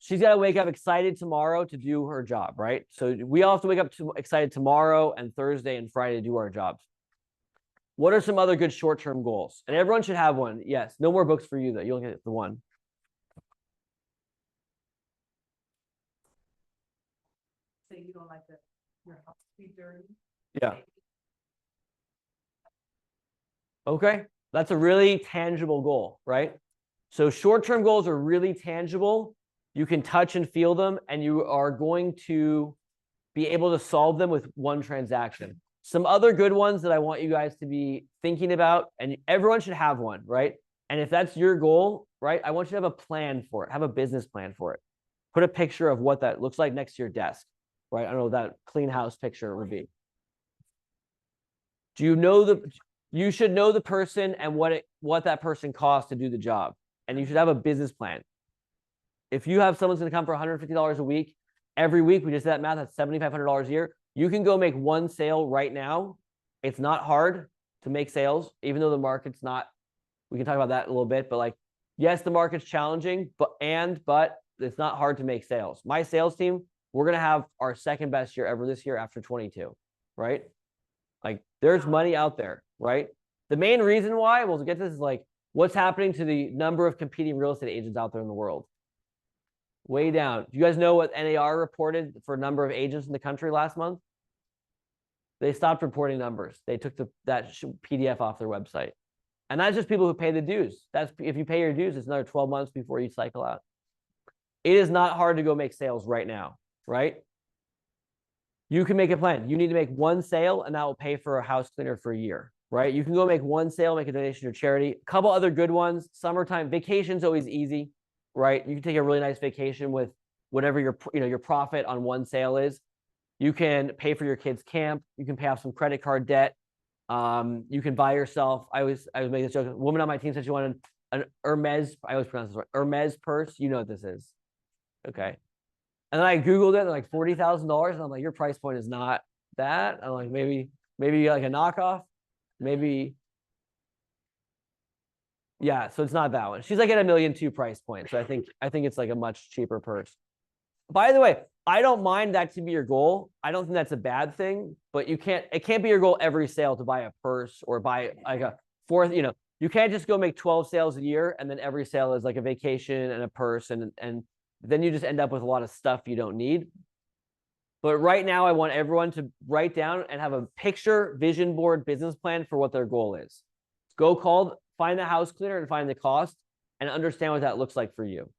She's got to wake up excited tomorrow to do her job, right? So we all have to wake up excited tomorrow and Thursday and Friday to do our jobs. What are some other good short-term goals? And everyone should have one. Yes. No more books for you, though. You'll get the one. Say you don't like your house to be dirty. Yeah. Okay. That's a really tangible goal, right? So short-term goals are really tangible. You can touch and feel them, and you are going to be able to solve them with one transaction. Some other good ones that I want you guys to be thinking about, and everyone should have one, right? And if that's your goal, right, I want you to have a plan for it, have a business plan for it. Put a picture of what that looks like next to your desk, right? I don't know what that clean house picture would be. Do you know you should know the person and what that person costs to do the job. And you should have a business plan. If you have someone's going to come for $150 a week, every week, we just did that math, that's $7,500 a year. You can go make one sale right now. It's not hard to make sales, even though the market's not, we can talk about that a little bit, but like, yes, the market's challenging, but it's not hard to make sales. My sales team, we're going to have our second best year ever this year after 22, right? Like there's money out there, right? The main reason why, we'll get this, is like, what's happening to the number of competing real estate agents out there in the world? Way down. Do you guys know what NAR reported for number of agents in the country last month? They stopped reporting numbers. They took that PDF off their website. And that's just people who pay the dues. That's if you pay your dues, it's another 12 months before you cycle out. It is not hard to go make sales right now, right? You can make a plan. You need to make one sale, and that will pay for a house cleaner for a year, right? You can go make one sale, make a donation to your charity. A couple other good ones. Summertime vacation's always easy, right? You can take a really nice vacation with whatever your profit on one sale is. You can pay for your kids' camp. You can pay off some credit card debt. You can buy yourself. I was making this joke. A woman on my team said she wanted an Hermes. I always pronounce this right. Hermes purse. You know what this is, okay? And then I Googled it. They're like $40,000, and I'm like, your price point is not that. I'm like, maybe like a knockoff, maybe. Yeah, so it's not that one. She's like at $1.2 million price point. So I think it's like a much cheaper purse. By the way, I don't mind that to be your goal. I don't think that's a bad thing, but it can't be your goal every sale to buy a purse or buy like a fourth, you can't just go make 12 sales a year and then every sale is like a vacation and a purse and then you just end up with a lot of stuff you don't need. But right now I want everyone to write down and have a picture, vision board, business plan for what their goal is. Find the house cleaner and find the cost and understand what that looks like for you.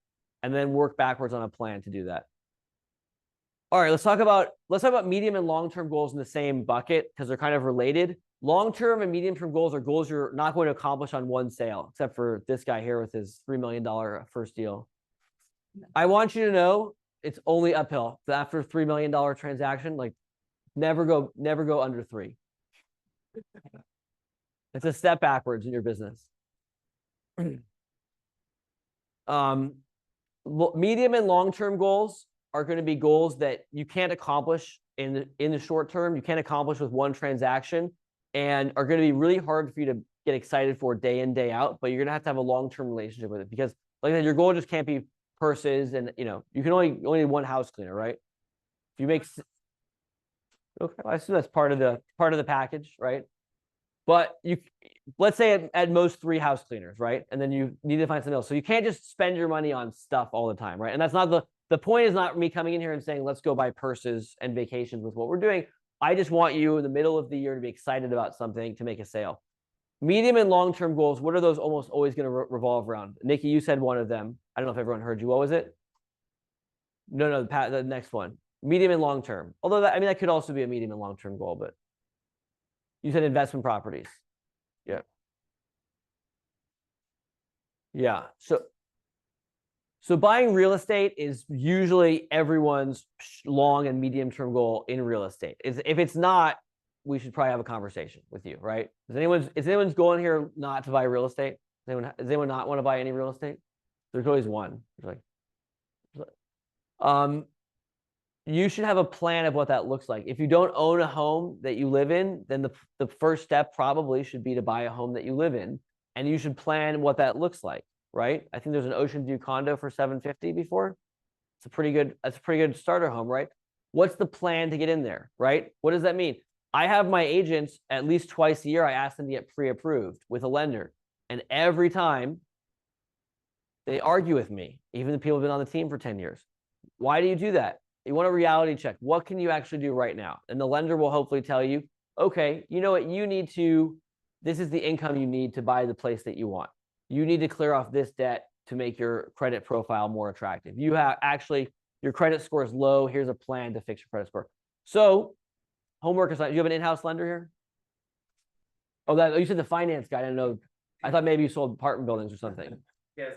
And then work backwards on a plan to do that. All right, let's talk about medium and long-term goals in the same bucket because they're kind of related. Long-term and medium-term goals are goals you're not going to accomplish on one sale, except for this guy here with his $3 million first deal. I want you to know it's only uphill. After a $3 million transaction, like never go under 3. It's a step backwards in your business. Medium and long-term goals are going to be goals that you can't accomplish in the short term. You can't accomplish with one transaction and are going to be really hard for you to get excited for day in, day out, but you're going to have a long-term relationship with it because like I said, your goal just can't be purses and, you can only need one house cleaner, right? If you make, okay, I assume that's part of the package, right? But let's say at most 3 house cleaners, right? And then you need to find something else. So you can't just spend your money on stuff all the time, right? And that's not the point is not me coming in here and saying, let's go buy purses and vacations with what we're doing. I just want you in the middle of the year to be excited about something to make a sale. Medium and long-term goals, what are those almost always going to revolve around? Nikki, you said one of them. I don't know if everyone heard you. What was it? No, the next one. Medium and long-term. Although that, I mean, that could also be a medium and long-term goal, but you said investment properties. Yeah. Yeah. So buying real estate is usually everyone's long and medium-term goal in real estate. If it's not, we should probably have a conversation with you, right? Is anyone's going here not to buy real estate? Does anyone not want to buy any real estate? There's always one. There's like, you should have a plan of what that looks like. If you don't own a home that you live in, then the first step probably should be to buy a home that you live in, and you should plan what that looks like, right? I think there's an Ocean View condo for $750 before. That's a pretty good starter home, right? What's the plan to get in there, right? What does that mean? I have my agents at least twice a year. I ask them to get pre-approved with a lender, and every time they argue with me, even the people who've been on the team for 10 years. Why do you do that? You want a reality check. What can you actually do right now? And the lender will hopefully tell you, okay, you know what, this is the income you need to buy the place that you want. You need to clear off this debt to make your credit profile more attractive. You have your credit score is low. Here's a plan to fix your credit score. So homework assignment. Do you have an in-house lender here? Oh, you said the finance guy. I didn't know. I thought maybe you sold apartment buildings or something. Yes.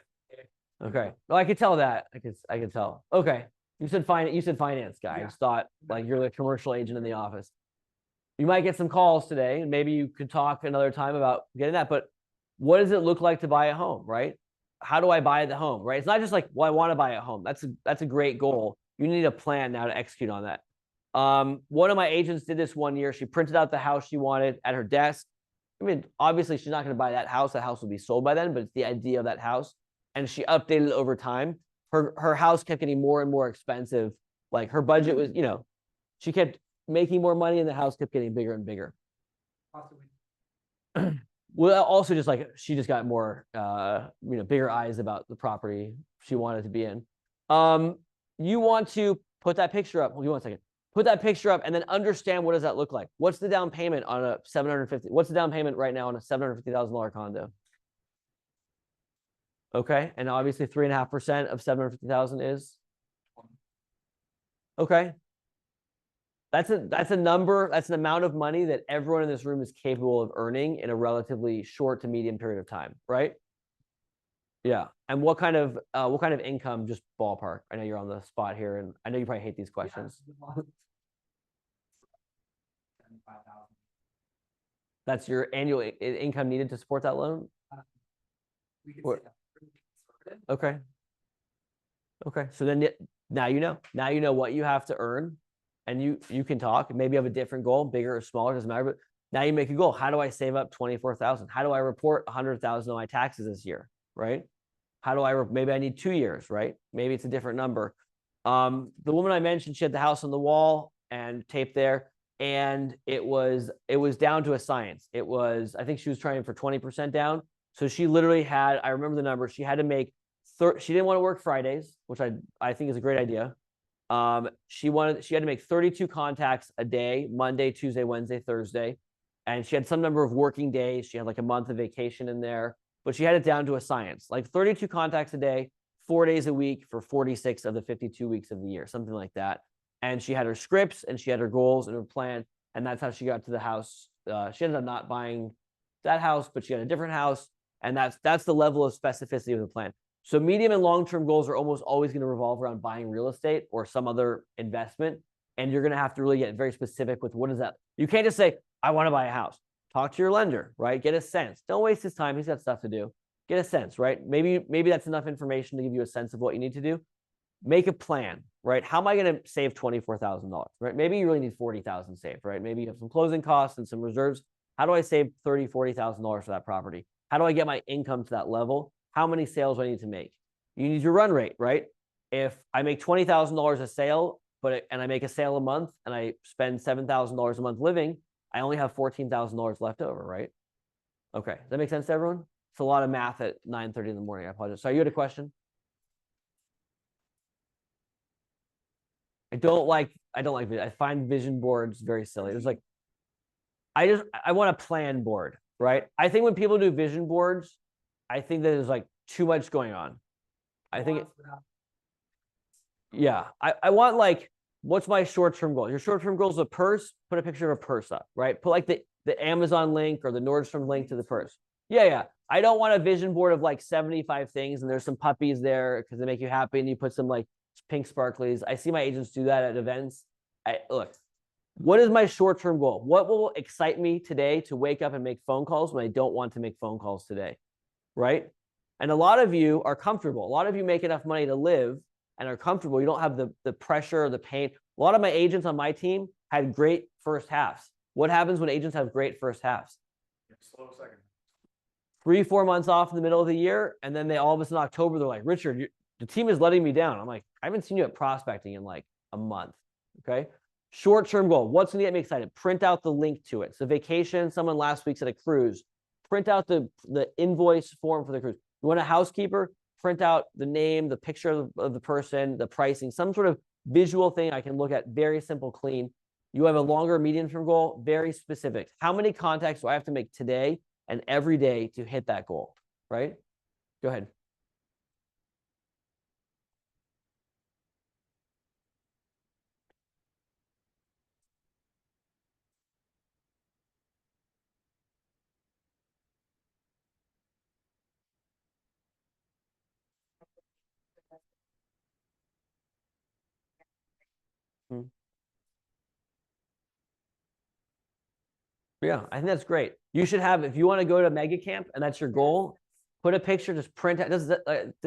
Okay. No, I could tell that. I could tell. Okay. You said finance guy. I just thought like you're the commercial agent in the office. You might get some calls today, and maybe you could talk another time about getting that. But what does it look like to buy a home, right? How do I buy the home, right? It's not just like, well, I want to buy a home. That's a great goal. You need a plan now to execute on that. One of my agents did this one year. She printed out the house she wanted at her desk. I mean, obviously she's not going to buy that house. That house will be sold by then, but it's the idea of that house. And she updated it over time. Her house kept getting more and more expensive. Like her budget was, she kept making more money and the house kept getting bigger and bigger. Possibly. Well, also just like she just got more, bigger eyes about the property she wanted to be in. You want to put that picture up. Hold on 1 second. Put that picture up and then understand, what does that look like? What's the down payment on a $750? What's the down payment right now on a $750,000 condo? Okay, and obviously 3.5% of 750,000 is okay. That's a number. That's an amount of money that everyone in this room is capable of earning in a relatively short to medium period of time, right? Yeah. And what kind of income, just ballpark? I know you're on the spot here, and I know you probably hate these questions. That's your annual income needed to support that loan? We could Or- say that. Okay. Okay. So then now you know what you have to earn, and you can talk. Maybe you have a different goal, bigger or smaller, doesn't matter. But now you make a goal. How do I save up 24,000? How do I report 100,000 on my taxes this year? Right? How do maybe I need 2 years, right? Maybe it's a different number. The woman I mentioned, she had the house on the wall and tape there, and it was down to a science. I think she was trying for 20% down. So she literally had, I remember the number, she had to make, she didn't want to work Fridays, which I think is a great idea. She had to make 32 contacts a day, Monday, Tuesday, Wednesday, Thursday. And she had some number of working days. She had like a month of vacation in there, but she had it down to a science, like 32 contacts a day, 4 days a week for 46 of the 52 weeks of the year, something like that. And she had her scripts and she had her goals and her plan. And that's how she got to the house. She ended up not buying that house, but she had a different house. And that's the level of specificity of the plan. So medium and long-term goals are almost always going to revolve around buying real estate or some other investment. And you're going to have to really get very specific with what is that. You can't just say, I want to buy a house. Talk to your lender, right? Get a sense. Don't waste his time. He's got stuff to do. Get a sense, right? Maybe that's enough information to give you a sense of what you need to do. Make a plan, right? How am I going to save $24,000, right? Maybe you really need 40,000 saved, right? Maybe you have some closing costs and some reserves. How do I save $30,000, $40,000 for that property? How do I get my income to that level? How many sales do I need to make? You need your run rate, right? If I make $20,000 a sale, and I make a sale a month and I spend $7,000 a month living, I only have $14,000 left over, right? Okay, does that make sense to everyone? It's a lot of math at 9:30 in the morning. I apologize. Sorry, you had a question? I find vision boards very silly. It's like, I want a plan board. right? I think when people do vision boards, I think that there's like too much going on. I think, yeah, I want like, what's my short-term goal? Your short-term goal is a purse, put a picture of a purse up, right? Put like the Amazon link or the Nordstrom link to the purse. Yeah. I don't want a vision board of like 75 things and there's some puppies there because they make you happy and you put some like pink sparklies. I see my agents do that at events. Look, what is my short-term goal? What will excite me today to wake up and make phone calls when I don't want to make phone calls today, right? And a lot of you are comfortable. A lot of you make enough money to live and are comfortable. You don't have the pressure or the pain. A lot of my agents on my team had great first halves. What happens when agents have great first halves? Slow second. 3-4 months off in the middle of the year, and then they all of a sudden October, they're like, Richard, the team is letting me down. I'm like, I haven't seen you at prospecting in like a month. Okay. Short-term goal. What's going to get me excited? Print out the link to it. So vacation, someone last week said a cruise. Print out the invoice form for the cruise. You want a housekeeper? Print out the name, the picture of the person, the pricing, some sort of visual thing I can look at, very simple, clean. You have a longer medium-term goal, very specific. How many contacts do I have to make today and every day to hit that goal, right? Go ahead. Yeah, I think that's great. You should have, if you want to go to Mega Camp and that's your goal, put a picture, just print it. This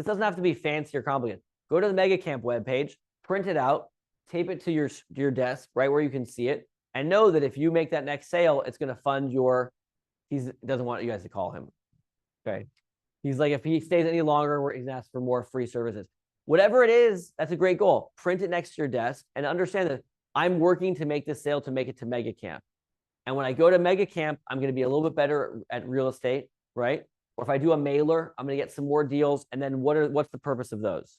doesn't have to be fancy or complicated. Go to the Mega Camp webpage, print it out, tape it to your desk right where you can see it, and know that if you make that next sale, it's going to fund your, he doesn't want you guys to call him. Okay. He's like, if he stays any longer, he's going to ask for more free services. Whatever it is, that's a great goal. Print it next to your desk and understand that I'm working to make this sale to make it to Mega Camp. And when I go to Mega Camp, I'm going to be a little bit better at real estate, right? Or if I do a mailer, I'm going to get some more deals. And then what's the purpose of those?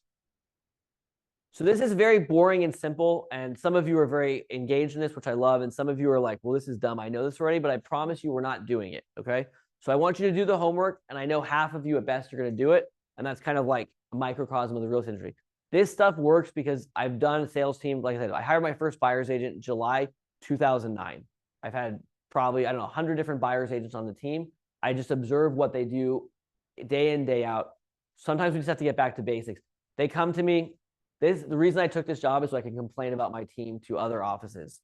So this is very boring and simple. And some of you are very engaged in this, which I love. And some of you are like, well, this is dumb. I know this already, but I promise you we're not doing it. Okay. So I want you to do the homework. And I know half of you at best are going to do it. And that's kind of like a microcosm of the real estate industry. This stuff works because I've done a sales team. Like I said, I hired my first buyer's agent in July 2009. I've had probably, I don't know, 100 different buyer's agents on the team. I just observe what they do day in, day out. Sometimes we just have to get back to basics. They come to me. The reason I took this job is so I can complain about my team to other offices.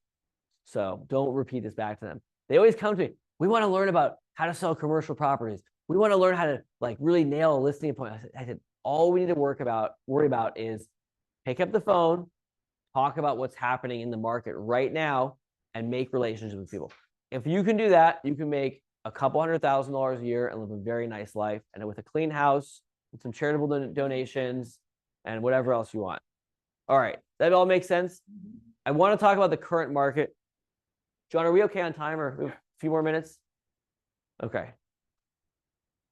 So don't repeat this back to them. They always come to me. We want to learn about how to sell commercial properties. We want to learn how to like really nail a listing appointment. I said, all we need to worry about is pick up the phone, talk about what's happening in the market right now, and make relationships with people. If you can do that, you can make a couple $100,000 a year and live a very nice life. And with a clean house, with some charitable donations, and whatever else you want. All right, that all makes sense. I want to talk about the current market. John, are we okay on time or a few more minutes? Okay.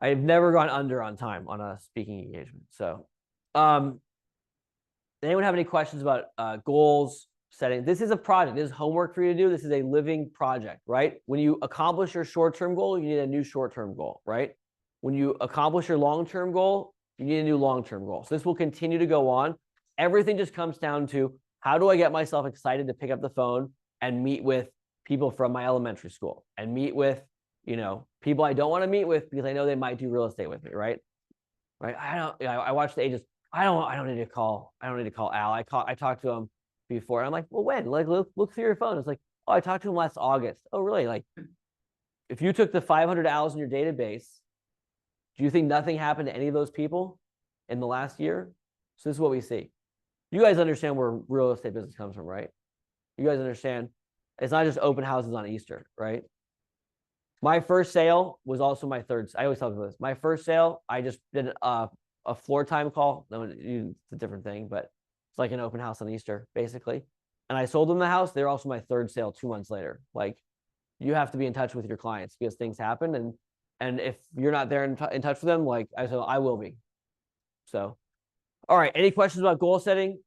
I've never gone under on time on a speaking engagement. So, anyone have any questions about goals, setting? This is a project. This is homework for you to do. This is a living project, right? When you accomplish your short-term goal, you need a new short-term goal, right? When you accomplish your long-term goal, you need a new long-term goal. So this will continue to go on. Everything just comes down to how do I get myself excited to pick up the phone and meet with people from my elementary school and meet with, people I don't want to meet with because I know they might do real estate with me, right? Right. I watch the agents. I don't need to call Al. I talked to him before. And I'm like, well, when? Like, look through your phone. It's like, oh, I talked to him last August. Oh, really? Like, if you took the 500 Al's in your database, do you think nothing happened to any of those people in the last year? So this is what we see. You guys understand where real estate business comes from, right? You guys understand it's not just open houses on Easter, right? My first sale was also my third. I always tell people this. My first sale, I just did a floor time call. No, it's a different thing, but it's like an open house on Easter, basically. And I sold them the house. They're also my third sale 2 months later. Like, you have to be in touch with your clients because things happen. And if you're not there in touch with them, like I said, I will be. So, all right. Any questions about goal setting?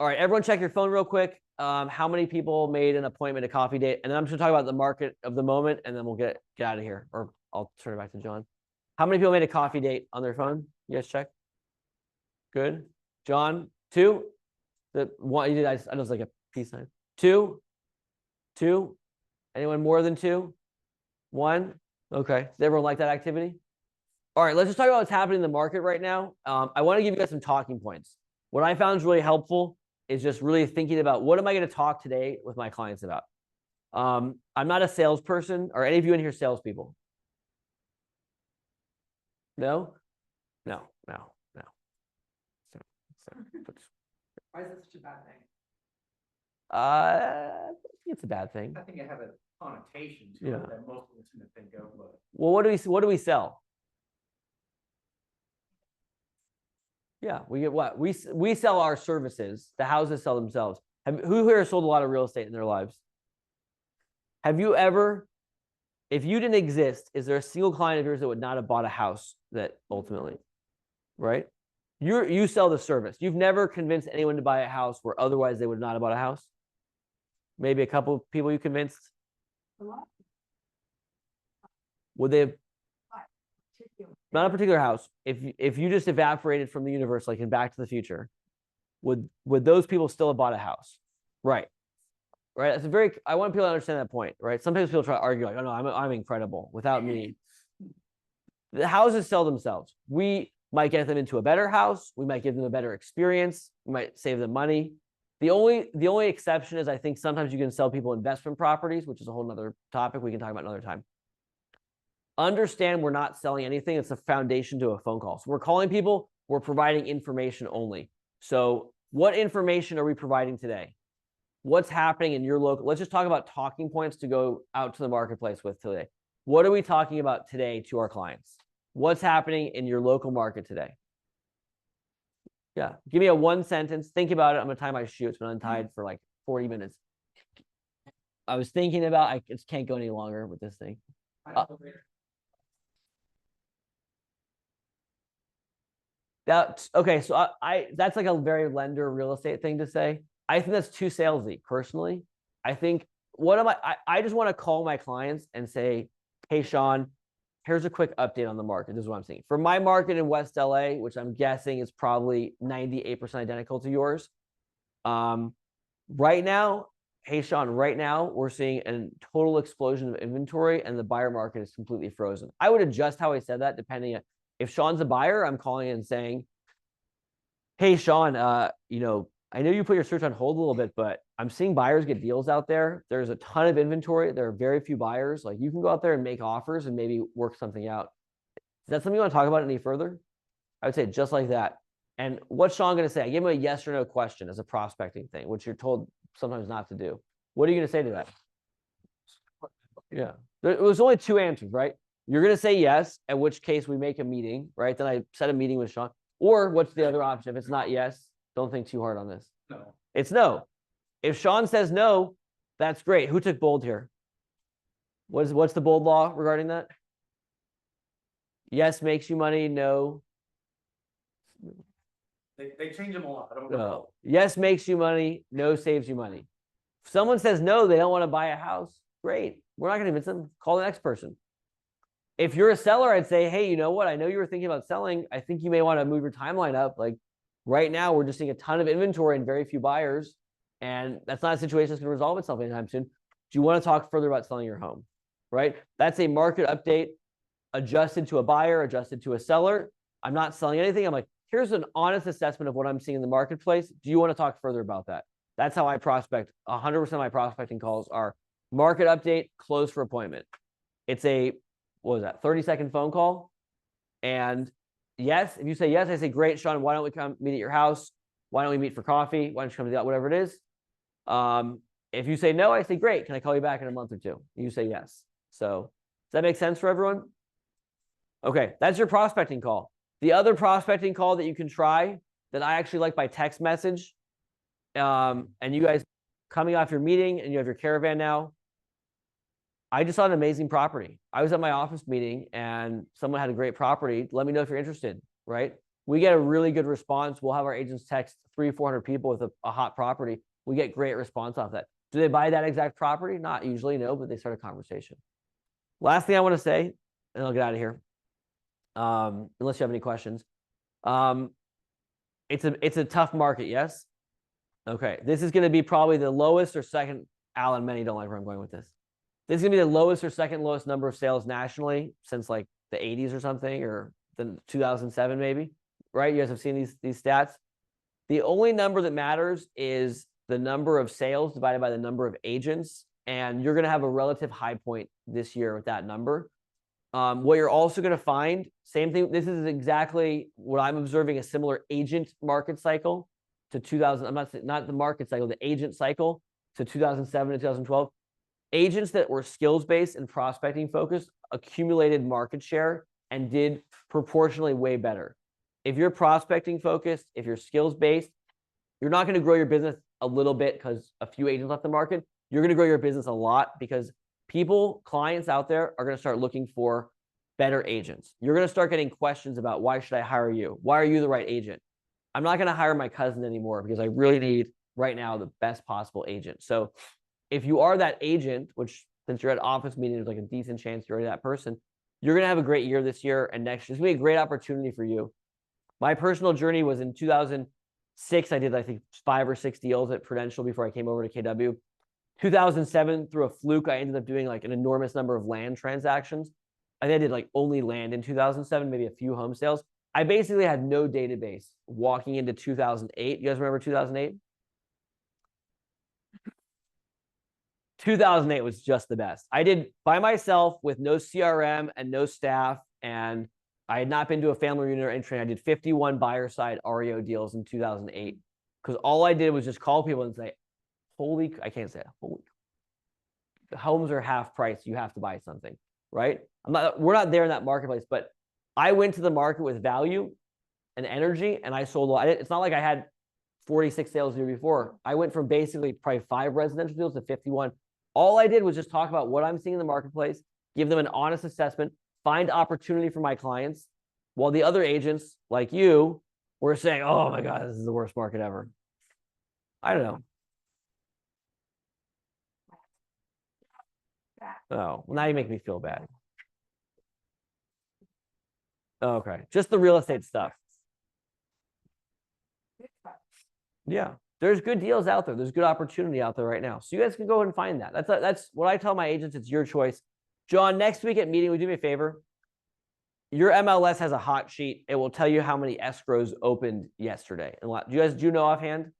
All right, everyone check your phone real quick. how many people made an appointment, a coffee date? And then I'm just gonna talk about the market of the moment, and then we'll get out of here, or I'll turn it back to John. How many people made a coffee date on their phone? You guys check. Good. John, 2. The one you did, I know it's like a peace sign. 2. Anyone more than 2? 1. Okay. Does everyone like that activity? All right, let's just talk about what's happening in the market right now. I want to give you guys some talking points. What I found is really helpful is just really thinking about what am I going to talk today with my clients about. I'm not a salesperson. Are any of you in here salespeople? No. Why is it such a bad thing? I think it's a bad thing. I think it has a connotation to Yeah. it that most of us gonna think of, but. Well, what do we sell? Yeah, we get what? We sell our services. The houses sell themselves. Who here has sold a lot of real estate in their lives? Have you ever, if you didn't exist, is there a single client of yours that would not have bought a house that ultimately, right? You sell the service. You've never convinced anyone to buy a house where otherwise they would not have bought a house? Maybe a couple of people you convinced? A lot. Would they have, Particular. not a particular house, if you just evaporated from the universe like in Back to the Future, would those people still have bought a house? Right. That's a very, I want people to understand that point, right? Sometimes people try to argue like, oh no, I'm incredible without me. The houses sell themselves. We might get them into a better house. We might give them a better experience. We might save them money. The only exception is I think sometimes you can sell people investment properties, which is a whole nother topic we can talk about another time. Understand we're not selling anything. It's a foundation to a phone call. So we're calling people, we're providing information only. So what information are we providing today? What's happening in your local? Let's just talk about talking points to go out to the marketplace with today. What are we talking about today to our clients? What's happening in your local market today? Yeah, give me a 1 sentence. Think about it. I'm gonna tie my shoe. It's been untied for like 40 minutes. I was thinking about, I just can't go any longer with this thing. Okay, so that's like a very lender real estate thing to say. I think that's too salesy personally. I think I just want to call my clients and say, hey, Sean, here's a quick update on the market. This is what I'm seeing. For my market in West LA, which I'm guessing is probably 98% identical to yours. Right now, hey, Sean, right now we're seeing a total explosion of inventory and the buyer market is completely frozen. I would adjust how I said that depending on if Sean's a buyer, I'm calling and saying, hey, Sean, I know you put your search on hold a little bit, but I'm seeing buyers get deals out there. There's a ton of inventory. There are very few buyers. Like you can go out there and make offers and maybe work something out. Is that something you want to talk about any further? I would say just like that. And what's Sean going to say? I give him a yes or no question as a prospecting thing, which you're told sometimes not to do. What are you going to say to that? Yeah. There was only 2 answers, right? You're going to say yes, in which case we make a meeting, right? Then I set a meeting with Sean. Or what's the other option? If it's not yes, don't think too hard on this. No. It's no. If Sean says no, that's great. Who took bold here? What's the bold law regarding that? Yes makes you money. No. They change them a lot. I don't know. No. Yes makes you money. No saves you money. If someone says no, they don't want to buy a house. Great. We're not going to convince them. Call the next person. If you're a seller, I'd say, hey, you know what? I know you were thinking about selling. I think you may want to move your timeline up. Like right now, we're just seeing a ton of inventory and very few buyers. And that's not a situation that's going to resolve itself anytime soon. Do you want to talk further about selling your home? Right? That's a market update adjusted to a buyer, adjusted to a seller. I'm not selling anything. I'm like, here's an honest assessment of what I'm seeing in the marketplace. Do you want to talk further about that? That's how I prospect. 100% of my prospecting calls are market update, close for appointment. It's a, what was that, 30-second phone call. And yes, if you say yes, I say, great, Sean, why don't we come meet at your house? Why don't we meet for coffee? Why don't you come to that, whatever it is? If you say no, I say, great, can I call you back in a month or 2? You say yes. So does that make sense for everyone? Okay, that's your prospecting call. The other prospecting call that you can try that I actually like by text message, and you guys coming off your meeting and you have your caravan now, I just saw an amazing property. I was at my office meeting and someone had a great property. Let me know if you're interested, right? We get a really good response. We'll have our agents text 300-400 people with a hot property. we get great response off that. Do they buy that exact property? Not usually, no, but they start a conversation. Last thing I want to say, and I'll get out of here. Unless you have any questions. It's a tough market, yes? Okay, this is going to be probably the lowest or second. Alan, many don't like where I'm going with this. This is going to be the lowest or second lowest number of sales nationally since like the 80s or something, or the 2007 maybe, right? You guys have seen these stats. The only number that matters is the number of sales divided by the number of agents, and you're going to have a relative high point this year with that number. What you're also going to find, same thing, this is exactly what I'm observing, a similar agent market cycle to 2000. I'm not the market cycle, the agent cycle to 2007 to 2012. Agents that were skills-based and prospecting focused accumulated market share and did proportionally way better. If you're prospecting focused, if you're skills-based, you're not going to grow your business a little bit because a few agents left the market. You're going to grow your business a lot because clients out there are going to start looking for better agents. You're going to start getting questions about, why should I hire you? Why are you the right agent? I'm not going to hire my cousin anymore because I really need right now the best possible agent. So if you are that agent, which since you're at office meeting, there's like a decent chance you're already that person, you're going to have a great year this year and next year. It's going to be a great opportunity for you. My personal journey was in 2006. I did, I think, 5 or 6 deals at Prudential before I came over to KW. 2007, through a fluke, I ended up doing like an enormous number of land transactions. I think I did like only land in 2007, maybe a few home sales. I basically had no database walking into 2008. You guys remember 2008? 2008 was just the best. I did by myself with no CRM and no staff, and I had not been to a family reunion or entry. I did 51 buyer side REO deals in 2008 because all I did was just call people and say, I can't say it. The homes are half price. You have to buy something, right? We're not there in that marketplace, but I went to the market with value and energy, and I sold. It's not like I had 46 sales the year before. I went from basically probably 5 residential deals to 51. All I did was just talk about what I'm seeing in the marketplace, give them an honest assessment, find opportunity for my clients, while the other agents like you were saying, oh my God, this is the worst market ever. I don't know. Oh, well, now you make me feel bad. Okay, just the real estate stuff. Yeah, there's good deals out there. There's good opportunity out there right now. So you guys can go and find that. That's what I tell my agents. It's your choice. John, next week at meeting, would you do me a favor? Your MLS has a hot sheet. It will tell you how many escrows opened yesterday. And do you know offhand?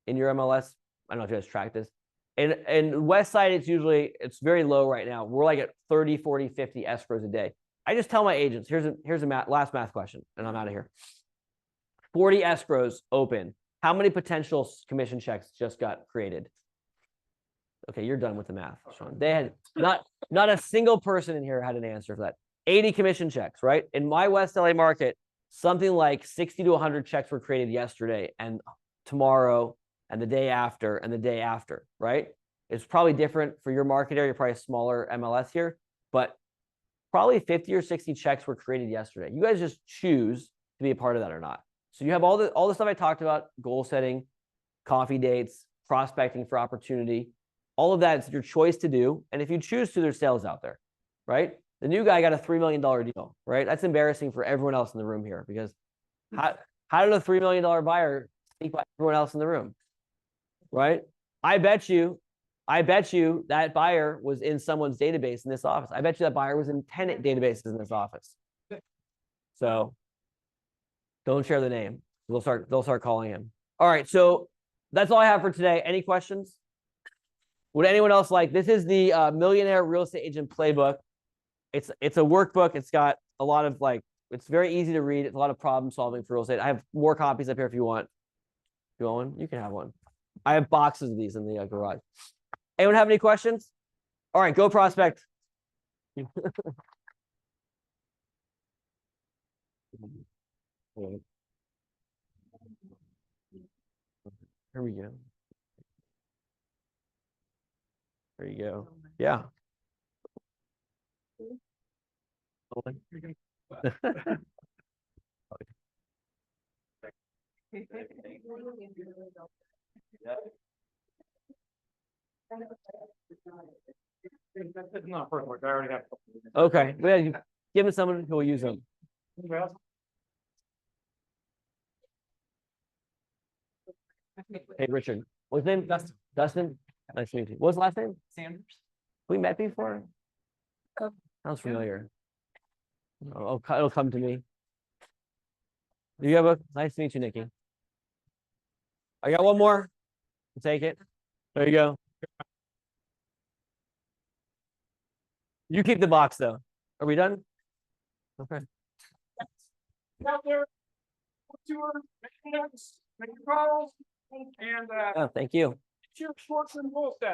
In your MLS? I don't know if you guys track this. And West Side, it's very low right now. We're like at 30, 40, 50 escrows a day. I just tell my agents, here's a last math question, and I'm out of here. 40 escrows open. How many potential commission checks just got created? Okay, you're done with the math, Sean. They had not a single person in here had an answer for that. 80 commission checks, right? In my West LA market, something like 60 to 100 checks were created yesterday and tomorrow and the day after and the day after, right? It's probably different for your market area. You're probably a smaller MLS here, but probably 50 or 60 checks were created yesterday. You guys just choose to be a part of that or not. So you have all the stuff I talked about: goal setting, coffee dates, prospecting for opportunity. All of that is your choice to do. And if you choose to, there's sales out there, right? The new guy got a $3 million deal, right? That's embarrassing for everyone else in the room here, because how did a $3 million buyer sneak by everyone else in the room, right? I bet you that buyer was in someone's database in this office. I bet you that buyer was in 10 databases in this office. So don't share the name. They'll start calling him. All right, so that's all I have for today. Any questions? Would anyone else like? This is the Millionaire Real Estate Agent Playbook. It's a workbook. It's got a lot of it's very easy to read. It's a lot of problem solving for real estate. I have more copies up here if you want. You want one? You can have one. I have boxes of these in the garage. Anyone have any questions? All right, go prospect. Here we go. There you go. Yeah. It's not perfect, I already have. Okay, well, you give them someone who will use them. Hey, Richard, what's his name? Dustin. Dustin? Nice to meet you. What's the last name? Sanders. We met before? Sounds familiar. Oh, it'll come to me. Do you have a, nice to meet you, Nikki. I got one more. Take it. There you go. You keep the box though. Are we done? Okay. Out there. Tour, make your calls, and, Oh, thank you. cheer Schwartz and Wolfstead.